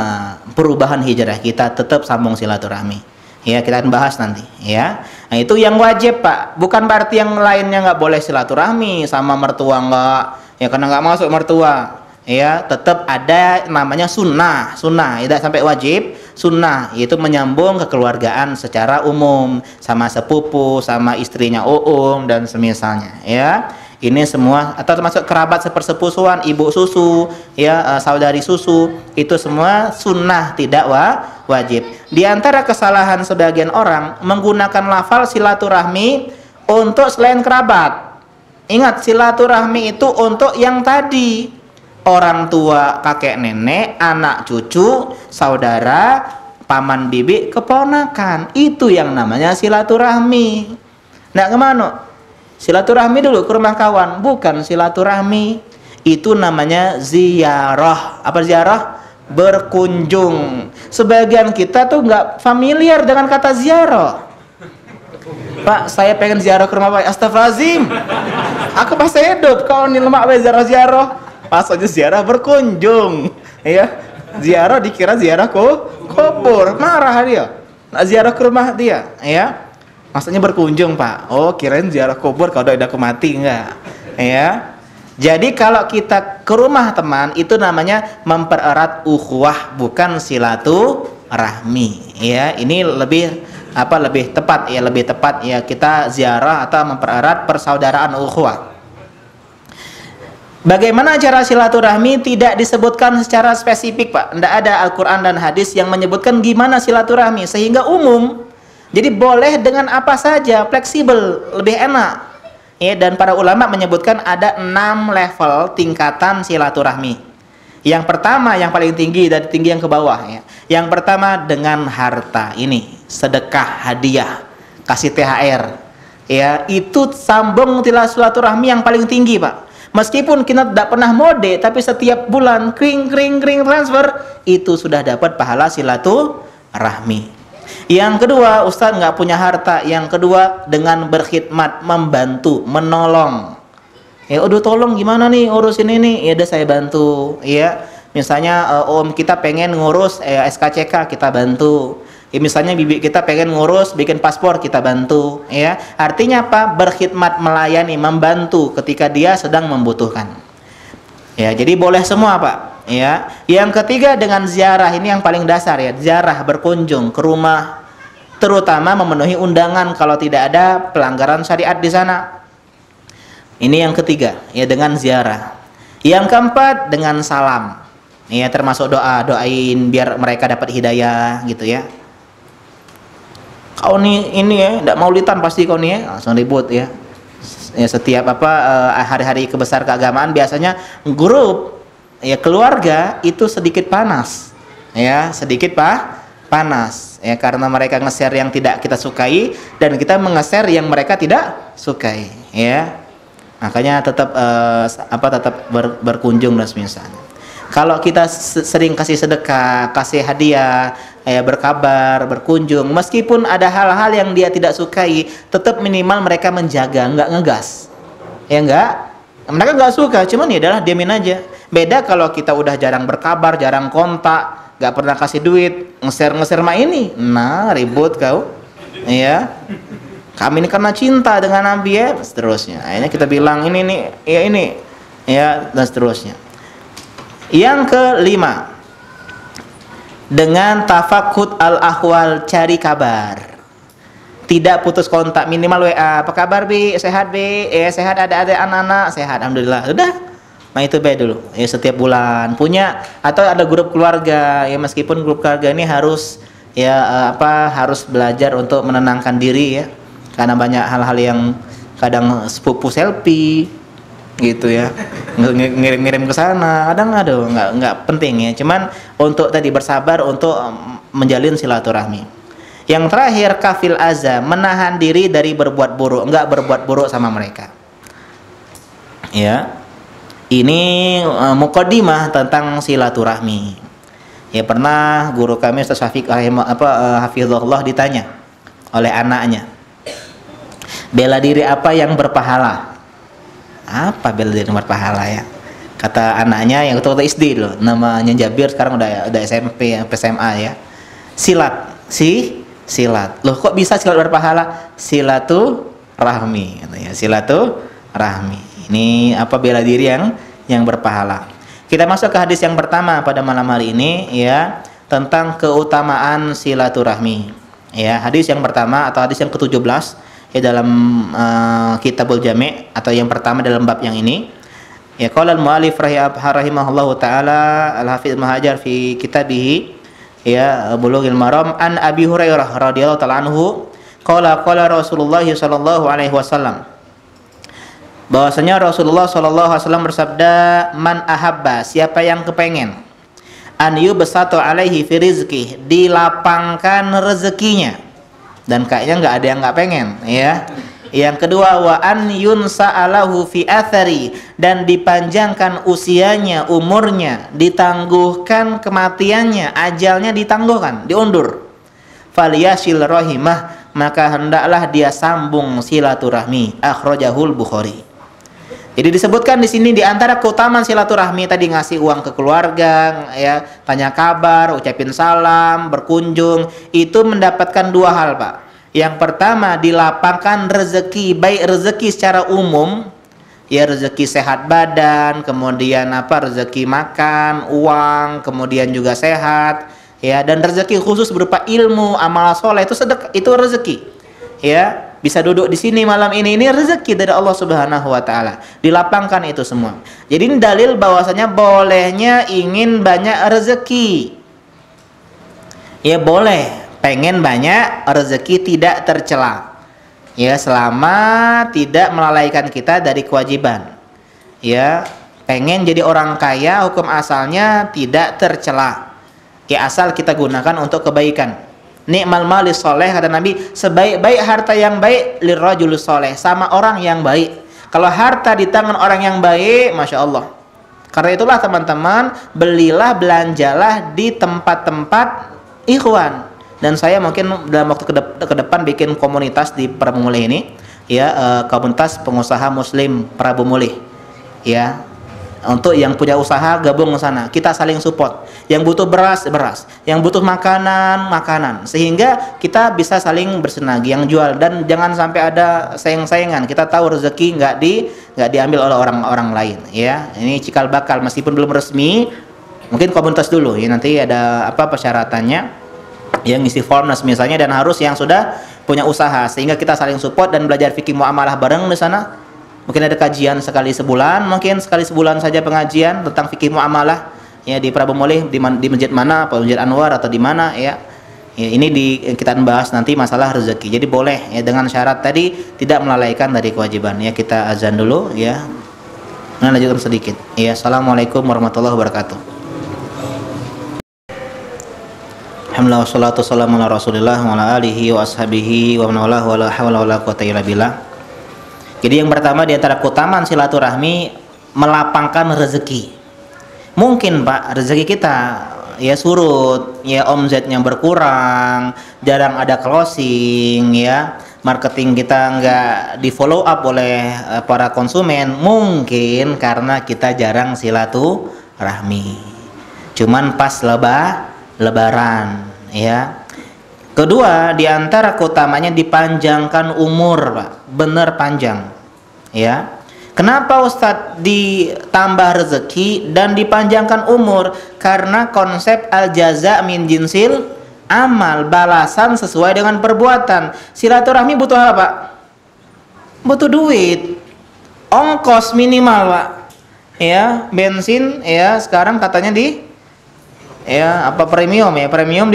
perubahan hijrah kita, tetap sambung silaturahmi. Ya, kita akan bahas nanti. Ya, nah, itu yang wajib Pak. Bukan berarti yang lainnya nggak boleh silaturahmi sama mertua nggak. Ya, karena nggak masuk mertua. Ya, tetap ada namanya sunnah. Sunnah tidak sampai wajib. Sunnah yaitu menyambung kekeluargaan secara umum sama sepupu, sama istrinya dan semisalnya. Ya. Ini semua atau termasuk kerabat sepersepusuan, ibu susu, ya, saudari susu, itu semua sunnah, tidak wajib. Di antara kesalahan sebagian orang menggunakan lafal silaturahmi untuk selain kerabat. Ingat, silaturahmi itu untuk yang tadi, orang tua, kakek nenek, anak cucu, saudara, paman bibi, keponakan. Itu yang namanya silaturahmi. Nah, kemana? Silaturahmi dulu ke rumah kawan, bukan silaturahmi. Itu namanya ziarah. Apa ziarah? Berkunjung. Sebagian kita tuh nggak familiar dengan kata ziarah. Pak, saya pengen ziarah ke rumah Pak. Astagfirullahaladzim. Aku pas hidup kau nih lemak ziarah. Pas aja ziarah berkunjung. Ya, ziarah dikira ziarah kubur. Marah dia. Nah, ziarah ke rumah dia, ya. Maksudnya berkunjung Pak. Oh, kirain ziarah kubur kalau udah mati, enggak. Ya. Jadi kalau kita ke rumah teman itu namanya mempererat ukhuwah, bukan silaturahmi. Ya, ini lebih tepat ya, kita ziarah atau mempererat persaudaraan ukhuwah. Bagaimana cara silaturahmi tidak disebutkan secara spesifik Pak. Tidak ada Al-Quran dan hadis yang menyebutkan gimana silaturahmi, sehingga umum. Jadi boleh dengan apa saja, fleksibel, lebih enak. Ya, dan para ulama menyebutkan ada 6 level tingkatan silaturahmi. Yang pertama, yang paling tinggi, dari tinggi yang ke bawah ya. Yang pertama dengan harta, ini sedekah, hadiah, kasih THR. Ya, itu sambung silaturahmi yang paling tinggi Pak. Meskipun kita tidak pernah mode, tapi setiap bulan kring transfer, itu sudah dapat pahala silaturahmi. Yang kedua, Ustadz nggak punya harta. Yang kedua, dengan berkhidmat, membantu, menolong. Ya udah, tolong gimana nih urusin ini? Ya udah saya bantu. Ya, misalnya om kita pengen ngurus SKCK, kita bantu. Ya, misalnya bibi kita pengen ngurus bikin paspor, kita bantu. Ya, artinya apa? Berkhidmat, melayani, membantu ketika dia sedang membutuhkan. Ya, jadi boleh semua Pak. Ya, yang ketiga dengan ziarah, ini yang paling dasar ya, ziarah, berkunjung ke rumah, terutama memenuhi undangan kalau tidak ada pelanggaran syariat di sana. Ini yang ketiga ya, dengan ziarah. Yang keempat dengan salam. Ya, termasuk doain biar mereka dapat hidayah gitu ya. Kau nih ini ya, tidak maulidan pasti kau nih ya, langsung ribut ya. Ya setiap hari-hari kebesar keagamaan biasanya grup ya keluarga itu sedikit panas. Ya, sedikit panas ya karena mereka nge-share yang tidak kita sukai dan kita nge-share yang mereka tidak sukai ya. Makanya tetap tetap berkunjung dan semisalnya. Kalau kita sering kasih sedekah, kasih hadiah, ya berkabar, berkunjung, meskipun ada hal-hal yang dia tidak sukai, tetap minimal mereka menjaga, nggak ngegas. Ya enggak? Mereka nggak suka, cuman ya adalah diamin aja. Beda kalau kita udah jarang berkabar, jarang kontak, nggak pernah kasih duit, nge-share mah ini. Nah, ribut kau. Ya. Kami ini karena cinta dengan Nabi ya, seterusnya. Akhirnya kita bilang ini, ya dan seterusnya. Yang kelima, dengan tafakud al-ahwal, cari kabar, tidak putus kontak, minimal WA, apa kabar Bi, sehat Bi, sehat, ada anak-anak sehat, alhamdulillah, udah, nah itu baik dulu, ya setiap bulan punya, atau ada grup keluarga, ya meskipun grup keluarga ini harus harus belajar untuk menenangkan diri ya, karena banyak hal-hal yang kadang sepupu selfie gitu ya, ngirim ke sana, kadang nggak penting ya, cuman untuk tadi bersabar untuk menjalin silaturahmi. Yang terakhir, kafil aza, menahan diri dari berbuat buruk, nggak berbuat buruk sama mereka ya. Ini muqaddimah tentang silaturahmi ya. Pernah guru kami Ustaz Syafiq hafizahullah ditanya oleh anaknya, bela diri apa yang berpahala? Apa bela diri berpahala ya? Kata anaknya yang waktu SD loh, namanya Jabir, sekarang udah SMP SMA ya. Silat. Loh kok bisa silat berpahala? Silaturahmi katanya. Silaturahmi. Ini bela diri yang berpahala. Kita masuk ke hadis yang pertama pada malam hari ini ya, tentang keutamaan silaturahmi. Ya, hadis yang pertama atau hadis yang ke-17 ya dalam Kitabul Jami' atau yang pertama dalam bab yang ini ya. Qala al-mu'allif rahimahullahu taala al-Hafiz Ibnu Hajar fi kitabih ya Bulughul Maram an Abi Hurairah radhiyallahu taala anhu qala Rasulullah sallallahu alaihi wasallam, bahwasanya Rasulullah sallallahu alaihi wasallam bersabda, man ahabba, siapa yang kepengen, an yubsatu alaihi fi rizqih, dilapangkan rezekinya, dan kayaknya nggak ada yang nggak pengen ya. Yang kedua, wa an yunsa'alahu fi athari, dan dipanjangkan usianya, umurnya, ditangguhkan kematiannya, ajalnya ditangguhkan, diundur. Falyasil rahimah, maka hendaklah dia sambung silaturahmi. Akhrajahul Bukhari. Jadi disebutkan di sini di antara keutamaan silaturahmi tadi, ngasih uang ke keluarga, ya, tanya kabar, ucapin salam, berkunjung, itu mendapatkan dua hal, Pak. Yang pertama, dilapangkan rezeki, baik rezeki secara umum, ya rezeki sehat badan, kemudian rezeki makan, uang, kemudian juga sehat, ya, dan rezeki khusus berupa ilmu, amal soleh, itu sedekah, itu rezeki, ya. Bisa duduk di sini malam ini rezeki dari Allah Subhanahu wa taala. Dilapangkan itu semua. Jadi ini dalil bahwasanya bolehnya ingin banyak rezeki. Ya boleh, pengen banyak rezeki tidak tercela. Ya, selama tidak melalaikan kita dari kewajiban. Ya, pengen jadi orang kaya, hukum asalnya tidak tercela. Ya, asal kita gunakan untuk kebaikan. Ni'mal mali soleh, kata Nabi, sebaik-baik harta yang baik lirrajul soleh, sama orang yang baik. Kalau harta di tangan orang yang baik, Masya Allah. Karena itulah teman-teman, belilah, belanjalah di tempat-tempat ikhwan. Dan saya mungkin dalam waktu ke depan bikin komunitas di Prabu Mulih ini, ya, komunitas pengusaha muslim Prabu Mulih, ya. Untuk yang punya usaha gabung ke sana, kita saling support. Yang butuh beras, yang butuh makanan, sehingga kita bisa saling bersinergi yang jual, dan jangan sampai ada saing-saingan. Kita tahu rezeki nggak diambil oleh orang-orang lain, ya. Ini cikal bakal, meskipun belum resmi, mungkin komunitas dulu, ya, nanti ada persyaratannya, yang ngisi form misalnya, dan harus yang sudah punya usaha, sehingga kita saling support dan belajar fikih muamalah bareng di sana. Mungkin ada kajian sekali sebulan saja pengajian tentang fikih muamalah, ya di Prabu Mulih di masjid mana, apa Masjid Anwar atau di mana ya. Ya, ini kita bahas nanti masalah rezeki. Jadi boleh ya dengan syarat tadi tidak melalaikan dari kewajiban. Ya kita azan dulu ya. Nah, lanjutkan sedikit. Ya, assalamualaikum warahmatullahi wabarakatuh. Alhamdulillah wassalatu wassalamu ala Rasulillah wa ala alihi wa ashabihi wa man walah wa la haula wa la quwwata illa billah. Jadi yang pertama di antara keutamaan silaturahmi melapangkan rezeki. Mungkin Pak rezeki kita ya surut, ya omzetnya berkurang, jarang ada closing, ya marketing kita nggak di follow up oleh para konsumen, mungkin karena kita jarang silaturahmi. Cuman pas lebaran, ya. Kedua, di antara keutamanya dipanjangkan umur, Pak, bener panjang, ya. Kenapa Ustadz ditambah rezeki dan dipanjangkan umur? Karena konsep al-jaza min jinsil amal, balasan sesuai dengan perbuatan. Silaturahmi butuh apa, Pak? Butuh duit, ongkos minimal, Pak. Ya, bensin ya sekarang katanya premium ya, premium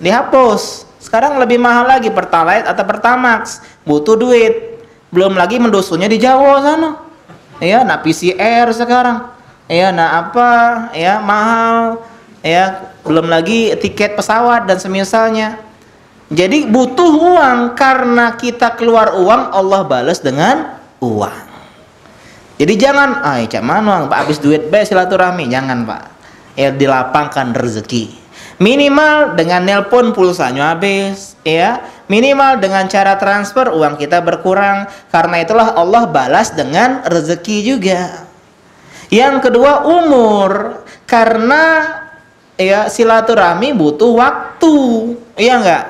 dihapus. Sekarang lebih mahal lagi Pertalite atau Pertamax, butuh duit. Belum lagi mendusunnya di Jawa sana, ya, nah PCR sekarang, ya, nah apa, ya mahal, ya, belum lagi tiket pesawat dan semisalnya. Jadi butuh uang, karena kita keluar uang, Allah balas dengan uang. Jadi jangan, cak mana Pak habis duit bae silaturahmi, jangan Pak. Ya dilapangkan rezeki. Minimal dengan nelpon pulsanya habis, ya. Minimal dengan cara transfer uang kita berkurang. Karena itulah Allah balas dengan rezeki juga. Yang kedua umur, karena ya silaturahmi butuh waktu, iya enggak?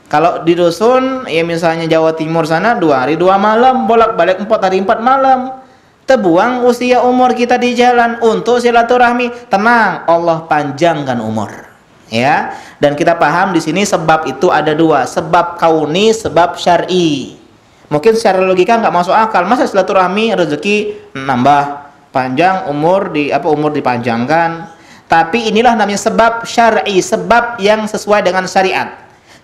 Kalau di dusun, ya misalnya Jawa Timur sana 2 hari 2 malam, bolak-balik 4 hari 4 malam. Terbuang usia umur kita di jalan untuk silaturahmi. Tenang, Allah panjangkan umur. Ya, dan kita paham di sini sebab itu ada 2, sebab kauni, sebab syar'i. Mungkin secara logika nggak masuk akal, masa silaturahmi rezeki nambah, panjang umur umur dipanjangkan. Tapi inilah namanya sebab syar'i, sebab yang sesuai dengan syariat.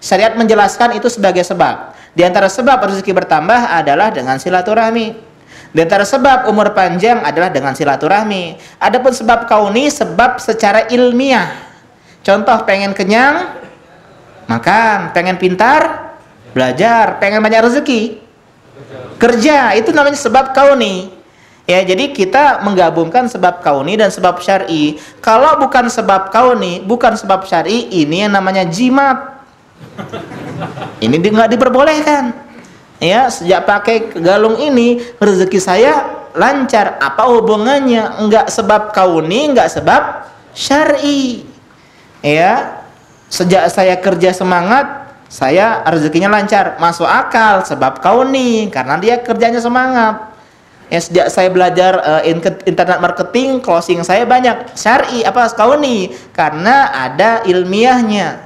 Syariat menjelaskan itu sebagai sebab. Di antara sebab rezeki bertambah adalah dengan silaturahmi. Di antara sebab umur panjang adalah dengan silaturahmi. Adapun sebab kauni, sebab secara ilmiah. Contoh, pengen kenyang, makan. Pengen pintar, belajar. Pengen banyak rezeki, kerja. Itu namanya sebab kauni. Ya, jadi kita menggabungkan sebab kauni dan sebab syar'i. Kalau bukan sebab kauni, bukan sebab syar'i, ini yang namanya jimat. Ini nggak diperbolehkan. Ya, sejak pakai galung ini rezeki saya lancar. Apa hubungannya? Enggak sebab kauni, enggak sebab syar'i. Ya, sejak saya kerja semangat, saya rezekinya lancar, masuk akal, sebab kauni, karena dia kerjanya semangat. Ya, sejak saya belajar internet marketing, closing saya banyak, syar'i, apa kauni, karena ada ilmiahnya.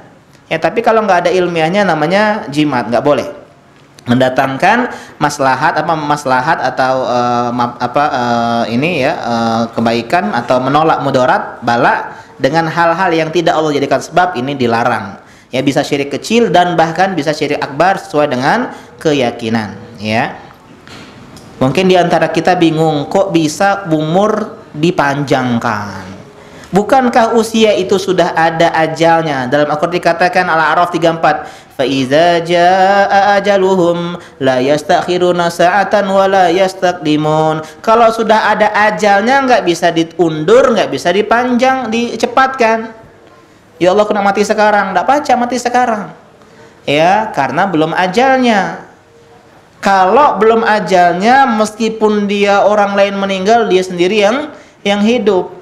Ya, tapi kalau nggak ada ilmiahnya namanya jimat, nggak boleh. Mendatangkan maslahat atau kebaikan atau menolak mudarat, bala dengan hal-hal yang tidak Allah jadikan sebab, ini dilarang. Ya, bisa syirik kecil dan bahkan bisa syirik akbar sesuai dengan keyakinan, ya. Mungkin diantara kita bingung, kok bisa umur dipanjangkan? Bukankah usia itu sudah ada ajalnya? Dalam Al-Qur'an dikatakan Al-A'raf 34, فَإِذَا جَاءَ أَجَلُهُمْ لَا يَسْتَأْخِرُونَ سَاعَةً وَلَا يَسْتَقْدِمُونَ. Kalau sudah ada ajalnya, nggak bisa diundur, nggak bisa dipanjang, dicepatkan. Ya Allah, kena mati sekarang, nggak baca mati sekarang. Ya, karena belum ajalnya. Kalau belum ajalnya, meskipun dia orang lain meninggal, dia sendiri yang hidup.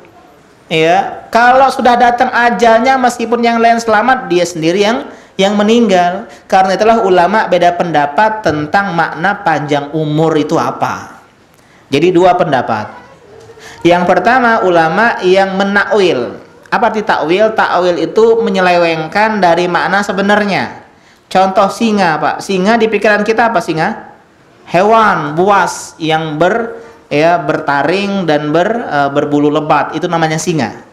Ya, kalau sudah datang ajalnya, meskipun yang lain selamat, dia sendiri yang meninggal. Karena itulah ulama beda pendapat tentang makna panjang umur itu apa. Jadi 2 pendapat. Yang pertama, ulama yang menakwil. Apa arti takwil? Takwil itu menyelewengkan dari makna sebenarnya. Contoh singa, Pak. Singa di pikiran kita apa singa? Hewan buas yang bertaring dan berbulu lebat, itu namanya singa.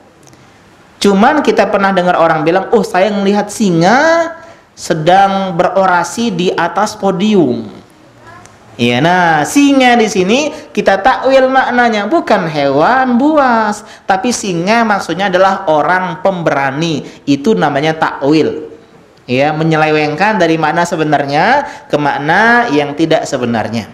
Cuman kita pernah dengar orang bilang, oh saya melihat singa sedang berorasi di atas podium. Iya, nah singa di sini kita takwil maknanya bukan hewan buas, tapi singa maksudnya adalah orang pemberani. Itu namanya takwil. Ya, menyelewengkan dari makna sebenarnya ke makna yang tidak sebenarnya.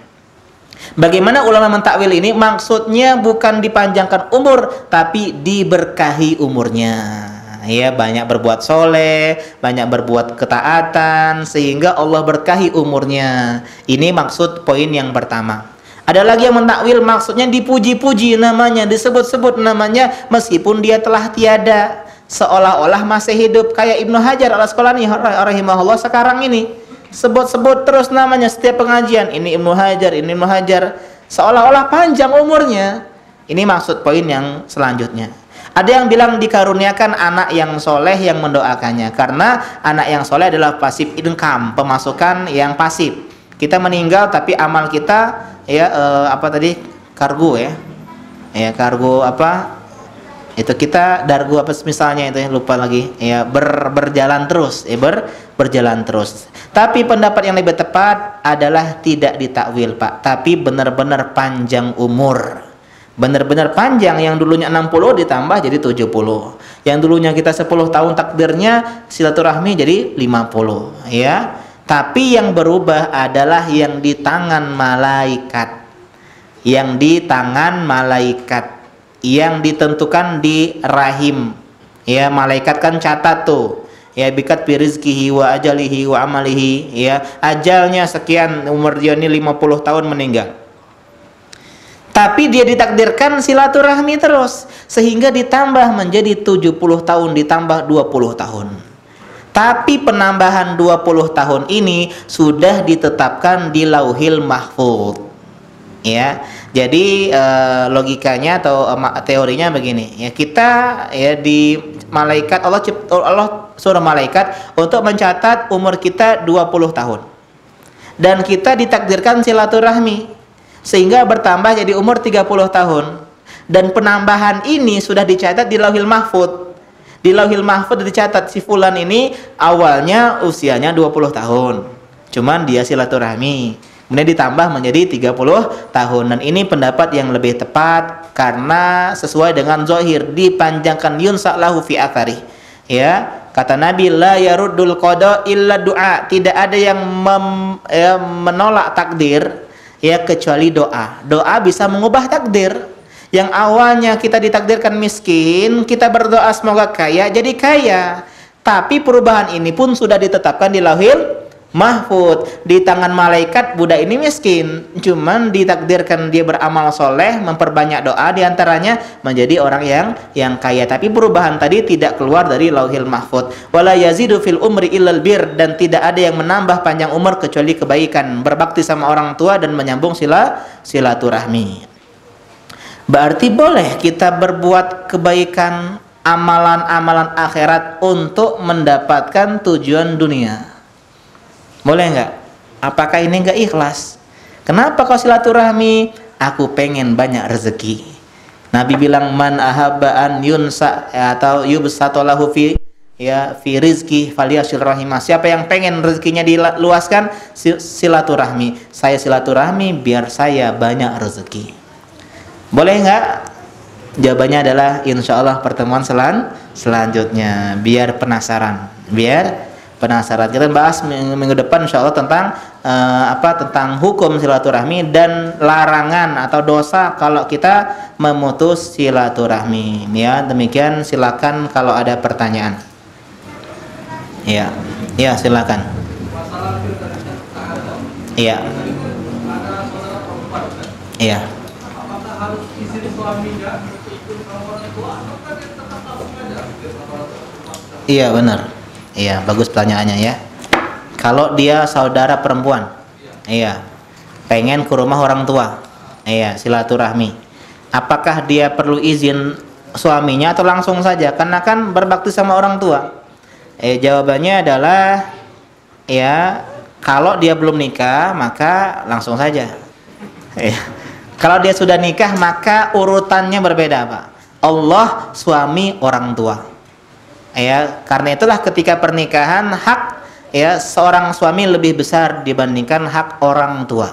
Bagaimana ulama mentakwil ini? Maksudnya bukan dipanjangkan umur, tapi diberkahi umurnya. Ya, banyak berbuat soleh, banyak berbuat ketaatan, sehingga Allah berkahi umurnya. Ini maksud poin yang pertama. Ada lagi yang mentakwil maksudnya dipuji-puji namanya, disebut-sebut namanya, meskipun dia telah tiada, seolah-olah masih hidup. Kayak Ibnu Hajar al-Asqalani rahimahullah sekarang ini, sebut-sebut terus namanya setiap pengajian, ini Ibnu Hajar, ini Ibnu Hajar, seolah-olah panjang umurnya. Ini maksud poin yang selanjutnya. Ada yang bilang dikaruniakan anak yang soleh yang mendoakannya, karena anak yang soleh adalah pasif income, pemasukan yang pasif. Kita meninggal tapi amal kita ya kargo ya kargo apa itu, kita dargo apa misalnya itu, lupa lagi ya, berjalan terus berjalan terus. Tapi pendapat yang lebih tepat adalah tidak ditakwil Pak, tapi benar-benar panjang umur, benar-benar panjang. Yang dulunya 60 ditambah jadi 70, yang dulunya kita 10 tahun takdirnya silaturahmi jadi 50 ya. Tapi yang berubah adalah yang di tangan malaikat, yang di tangan malaikat, yang ditentukan di rahim ya. Malaikat kan catat tuh ya, bikat birizkihi wa ajalihi wa amalihi ya, ajalnya sekian, umur dia ini 50 tahun meninggal, tapi dia ditakdirkan silaturahmi terus, sehingga ditambah menjadi 70 tahun, ditambah 20 tahun. Tapi penambahan 20 tahun ini sudah ditetapkan di Lauhil Mahfuz ya. Jadi logikanya atau teorinya begini ya, kita ya di malaikat, Allah suruh malaikat untuk mencatat umur kita 20 tahun, dan kita ditakdirkan silaturahmi sehingga bertambah jadi umur 30 tahun, dan penambahan ini sudah dicatat di Lauhil Mahfuz. Di Lauhil Mahfuz dicatat si fulan ini awalnya usianya 20 tahun, cuman dia silaturahmi, kemudian ditambah menjadi 30 tahun. Dan ini pendapat yang lebih tepat karena sesuai dengan zahir, dipanjangkan yunsa lahu fi athari ya. Kata Nabi, la yaruddul qada illa du'a, tidak ada yang menolak takdir ya kecuali doa. Doa bisa mengubah takdir. Yang awalnya kita ditakdirkan miskin, kita berdoa semoga kaya, jadi kaya. Tapi perubahan ini pun sudah ditetapkan di Lauhil Mahfuz. Di tangan malaikat budak ini miskin, cuman ditakdirkan dia beramal soleh, memperbanyak doa, diantaranya menjadi orang yang kaya. Tapi perubahan tadi tidak keluar dari Lauhil Mahfuz. Wala yazidu fil umri illal bir, dan tidak ada yang menambah panjang umur kecuali kebaikan, berbakti sama orang tua dan menyambung silaturahmi. Berarti boleh kita berbuat kebaikan, amalan-amalan akhirat untuk mendapatkan tujuan dunia. Boleh nggak? Apakah ini nggak ikhlas? Kenapa kau silaturahmi? Aku pengen banyak rezeki. Nabi bilang, man ahabba an yunsa atau yubsatolahu fi rizki falyasil rahimah. Siapa yang pengen rezekinya diluaskan, silaturahmi. Saya silaturahmi biar saya banyak rezeki. Boleh nggak? Jawabannya adalah insya Allah pertemuan selanjutnya. Biar penasaran, kita bahas minggu depan insya Allah tentang tentang hukum silaturahmi dan larangan atau dosa kalau kita memutus silaturahmi ya. Demikian, silakan kalau ada pertanyaan. Ya silakan. Iya. Harus izin suaminya ikut orang tua atau kan tetap harus mengajar? Iya benar. Iya, bagus pertanyaannya ya. Kalau dia saudara perempuan, iya, pengen ke rumah orang tua, iya, silaturahmi. Apakah dia perlu izin suaminya atau langsung saja? Karena kan berbakti sama orang tua. Jawabannya adalah ya, kalau dia belum nikah maka langsung saja. Kalau dia sudah nikah maka urutannya berbeda Pak. Allah, suami, orang tua. Ya, karena itulah ketika pernikahan hak ya seorang suami lebih besar dibandingkan hak orang tua.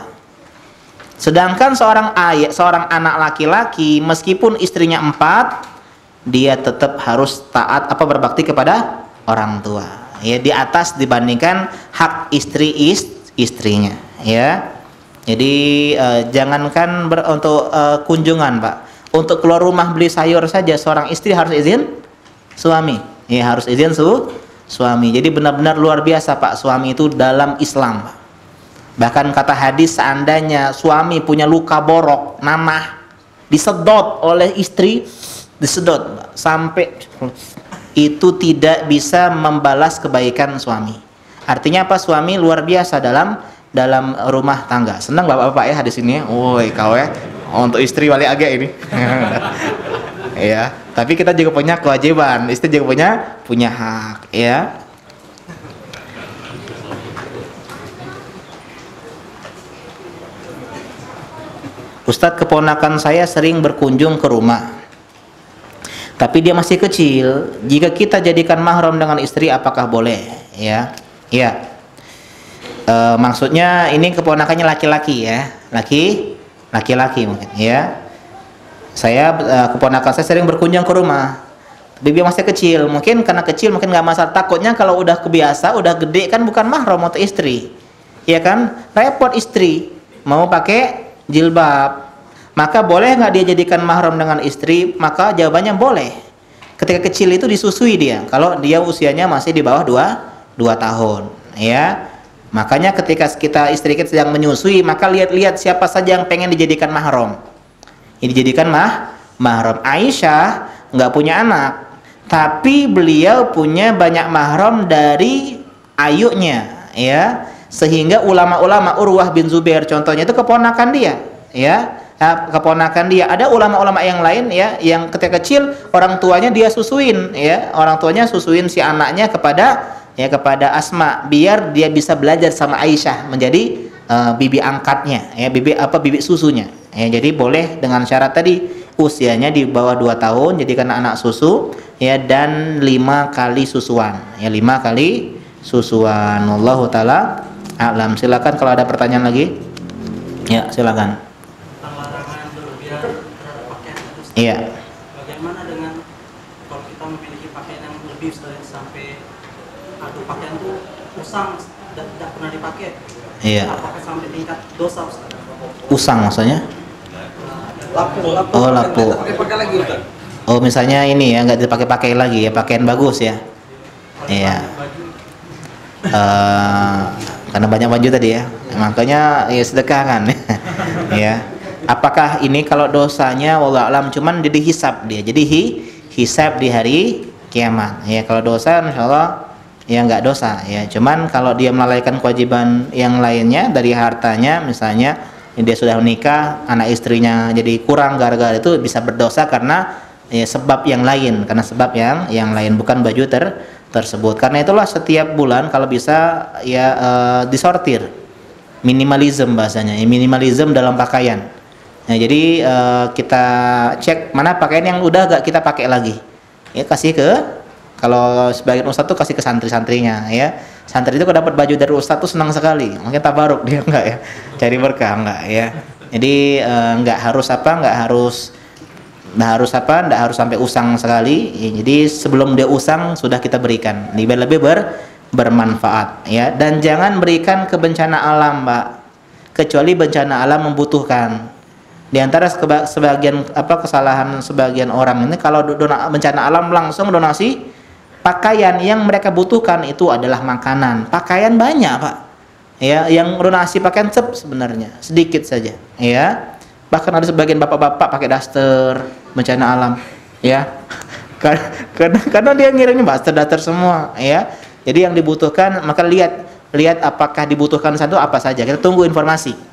Sedangkan seorang ayah, seorang anak laki-laki meskipun istrinya 4, dia tetap harus taat berbakti kepada orang tua. Ya, di atas dibandingkan hak istrinya, ya. Jadi jangankan untuk kunjungan, Pak. Untuk keluar rumah beli sayur saja seorang istri harus izin suami. Ya, harus izin suami. Jadi benar-benar luar biasa, Pak, suami itu dalam Islam, Pak. Bahkan kata hadis, seandainya suami punya luka borok, nanah, disedot oleh istri, disedot sampai itu tidak bisa membalas kebaikan suami. Artinya apa? Suami luar biasa dalam rumah tangga. Senang bapak-bapak ya hadis ini. Woi, kau ya untuk istri wali agak ini. Ya, tapi kita juga punya kewajiban. Istri juga punya hak, ya. Ustadz, keponakan saya sering berkunjung ke rumah, tapi dia masih kecil. Jika kita jadikan mahram dengan istri, apakah boleh? Ya, ya. Maksudnya ini keponakannya laki-laki ya, laki-laki mungkin. Ya, keponakan saya sering berkunjung ke rumah, tapi dia masih kecil. Mungkin karena kecil, mungkin nggak masalah. Takutnya kalau udah kebiasa, udah gede kan bukan mahram untuk istri, ya kan? Repot istri mau pakai jilbab, maka boleh nggak dia jadikan mahram dengan istri? Maka jawabannya boleh. Ketika kecil itu disusui dia, kalau dia usianya masih di bawah 2 tahun, ya. Makanya ketika istri kita sedang menyusui, maka lihat-lihat siapa saja yang pengen dijadikan mahram. Ini dijadikan mahram. Aisyah nggak punya anak, tapi beliau punya banyak mahram dari ayunya, ya. Sehingga ulama-ulama, Urwah bin Zubair contohnya itu keponakan dia, ya. Keponakan dia. Ada ulama-ulama yang lain, ya, yang ketika kecil orang tuanya dia susuin, ya. Orang tuanya susuin si anaknya kepada Asma, biar dia bisa belajar sama Aisyah menjadi bibi angkatnya, ya, bibi susunya. Ya, jadi boleh dengan syarat tadi usianya di bawah 2 tahun jadikan anak susu, ya, dan 5 kali susuan, ya, 5 kali susuan. Wallahu taala a'lam. Silakan kalau ada pertanyaan lagi. Ya, silakan. Larangan berlebihan terhadap pakaian itu. Iya. Bagaimana dengan kalau kita memiliki pakaian yang lebih sampai pakaian itu usang dan tidak pernah dipakai? Iya. Apakah sampai tingkat dosa, Ustaz? Usang maksudnya? Lapu. Oh, lapu. Pakai lagi, Ustaz. Oh, misalnya ini ya, nggak dipakai-pakai lagi ya, pakaian bagus ya. Iya. Karena banyak baju tadi ya, makanya ya sedekah kan. Ya. Apakah ini kalau dosanya wallahu alam, cuman dihisab dia, jadi hisab di hari kiamat. Ya, kalau dosa insyaallah ya nggak dosa ya, cuman kalau dia melalaikan kewajiban yang lainnya dari hartanya, misalnya dia sudah menikah, anak istrinya jadi kurang gara-gara itu, bisa berdosa karena ya, sebab yang lain, karena sebab yang lain, bukan baju tersebut. Karena itulah setiap bulan kalau bisa ya disortir, minimalism bahasanya, ya, minimalism dalam pakaian. Nah, jadi kita cek mana pakaian yang udah gak kita pakai lagi, ya kasih ke, kalau sebagian ustadz tuh kasih ke santri-santrinya, ya. Santri itu kalau dapat baju dari ustadz tuh senang sekali, mungkin tabaruk dia, enggak ya, cari berkah, enggak ya. Jadi enggak harus sampai usang sekali, ya. Jadi sebelum dia usang sudah kita berikan, lebih bermanfaat, ya. Dan jangan berikan ke bencana alam, Pak, kecuali bencana alam membutuhkan. Di antara sebagian kesalahan sebagian orang ini, kalau bencana alam langsung donasi pakaian, yang mereka butuhkan itu adalah makanan. Pakaian banyak, Pak. Ya, yang donasi pakaian sebenarnya sedikit saja, ya. Bahkan ada sebagian bapak-bapak pakai daster bencana alam, ya. Karena dia ngirimnya daster semua, ya. Jadi yang dibutuhkan, maka lihat apakah dibutuhkan satu apa saja. Kita tunggu informasi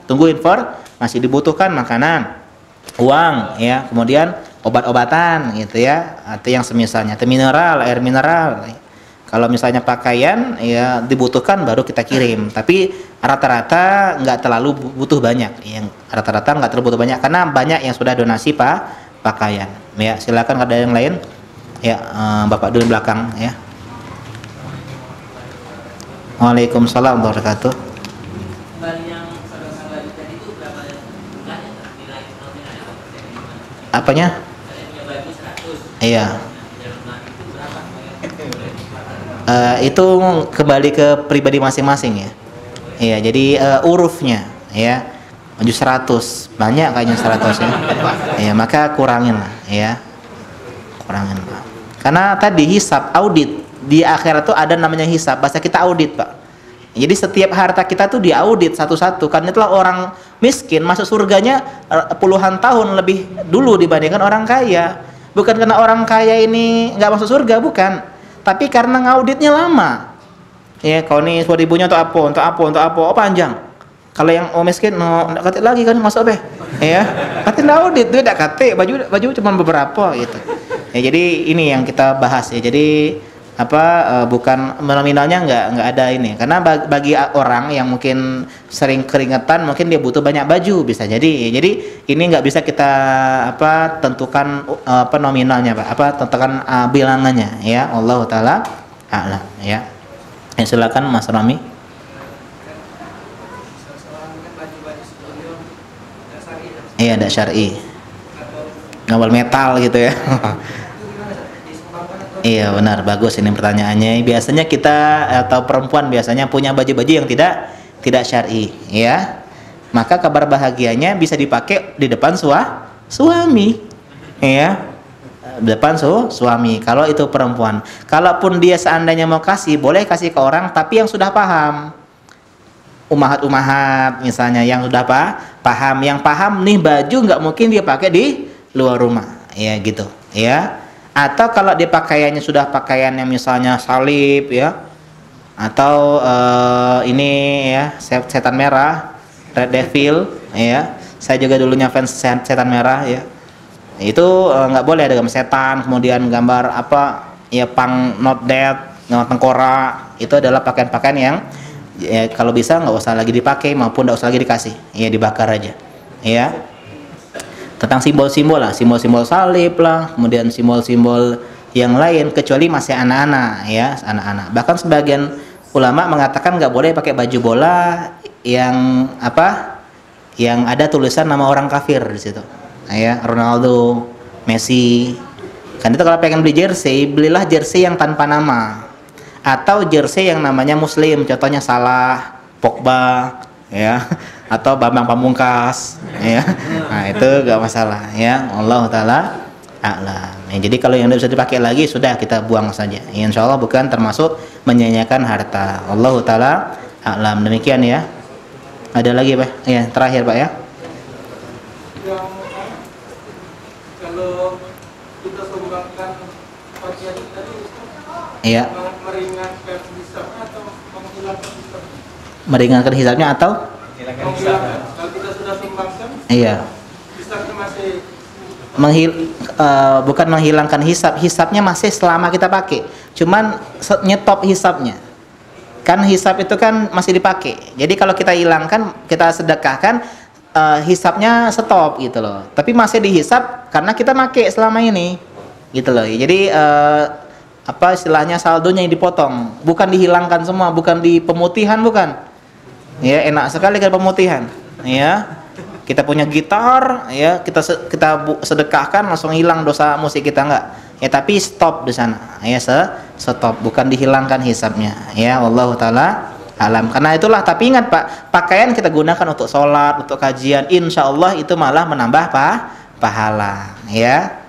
dibutuhkan makanan, uang, ya, kemudian obat-obatan gitu ya, atau yang semisalnya, atau air mineral. Kalau misalnya pakaian ya dibutuhkan baru kita kirim, tapi rata-rata nggak terlalu butuh banyak, karena banyak yang sudah donasi pakaian. Ya, silakan ada yang lain. Ya, Bapak dulu di belakang ya. Waalaikumsalam warahmatullahi wabarakatuh. Kembali yang sedangkan baju tadi itu berapa jumlahnya nilai nominalnya apa persennya gimana? Apanya? Saya punya baju 100. Iya. Yang lemari itu berapa? Itu kembali ke pribadi masing-masing ya. Iya, jadi urufnya ya. Baju 100, banyak kayaknya 100 ya. Iya, maka kurangin lah ya. Kurangin, Pak. Karena tadi hisab, audit di akhirat tuh ada namanya hisab, bahasa kita audit, Pak. Jadi setiap harta kita tuh diaudit satu-satu. Karena itulah orang miskin masuk surganya puluhan tahun lebih dulu dibandingkan orang kaya. Bukan karena orang kaya ini nggak masuk surga, bukan. Tapi karena ngauditnya lama. Ya, kau nih surat ibunya untuk apa? Oh, panjang. Kalau yang miskin, no, nggak katik lagi kan masuk apa? Ya, katik audit tuh nggak katik, baju cuma beberapa gitu. Ya, jadi ini yang kita bahas ya. Jadi bukan nominalnya nggak ada ini. Karena bagi orang yang mungkin sering keringetan, mungkin dia butuh banyak baju bisa jadi. Jadi ini nggak bisa kita tentukan nominalnya, Pak. Tentukan bilangannya ya. Allah taala a'lam ya. Ya, silakan Mas Rami. Iya, ada syar'i. Ngawal metal gitu ya. Iya, benar, bagus ini pertanyaannya. Biasanya kita atau perempuan biasanya punya baju-baju yang tidak syar'i, ya. Maka kabar bahagianya bisa dipakai di depan suami. Ya. Depan suami kalau itu perempuan. Kalaupun dia seandainya mau kasih, boleh kasih ke orang tapi yang sudah paham. Umahat misalnya yang sudah paham, yang paham nih baju nggak mungkin dia pakai di luar rumah, ya gitu, ya. Atau kalau dia pakaiannya sudah pakaian yang misalnya salib, ya, atau ini ya setan merah, Red Devil, ya. Saya juga dulunya fans setan merah, ya. Itu nggak boleh ada gambar setan, kemudian gambar ya pang not dead, gambar tengkorak. Itu adalah pakaian-pakaian yang ya, kalau bisa nggak usah lagi dipakai maupun nggak usah lagi dikasih, ya dibakar aja, ya. Tentang simbol-simbol lah, simbol-simbol salib lah, kemudian simbol-simbol yang lain, kecuali masih anak-anak, ya, anak-anak. Bahkan sebagian ulama mengatakan nggak boleh pakai baju bola yang yang ada tulisan nama orang kafir di situ, ya, Ronaldo, Messi. Kan itu kalau pengen beli jersey, belilah jersey yang tanpa nama. Atau jersey yang namanya Muslim, contohnya Salah, Pogba, ya, atau Bambang Pamungkas, ya. Nah, itu gak masalah, ya. Allah taala a'lam. Ya, jadi kalau yang tidak bisa dipakai lagi sudah kita buang saja. Ya, insya Allah bukan termasuk menyanyiakan harta. Allah taala a'lam. Demikian ya. Ada lagi, Pak? Ya, terakhir, Pak ya. Yang kalau kita sumbangkan pakaian tadi, Iya. meringankan hisabnya atau menghilangkan hisabnya? Meringankan hisabnya atau? Menghilangkan. Kalau kita sudah sumbangkan, Iya. hisabnya masih Bukan menghilangkan hisabnya masih selama kita pakai, cuman nyetop hisabnya. Kan hisab itu kan masih dipakai. Jadi kalau kita hilangkan, kita sedekahkan, hisabnya stop gitu loh. Tapi masih dihisab karena kita pakai selama ini, gitu loh. Jadi istilahnya saldonya yang dipotong, bukan dihilangkan semua, bukan di pemutihan, bukan. Ya, enak sekali kan pemutihan. Ya. Kita punya gitar, ya, kita sedekahkan langsung hilang dosa musik kita, enggak. Ya, tapi stop di sana. Ya, stop, bukan dihilangkan hisabnya. Ya, wallahu taala alam. Karena itulah, tapi ingat, Pak, pakaian kita gunakan untuk sholat, untuk kajian, insya Allah itu malah menambah pahala, ya.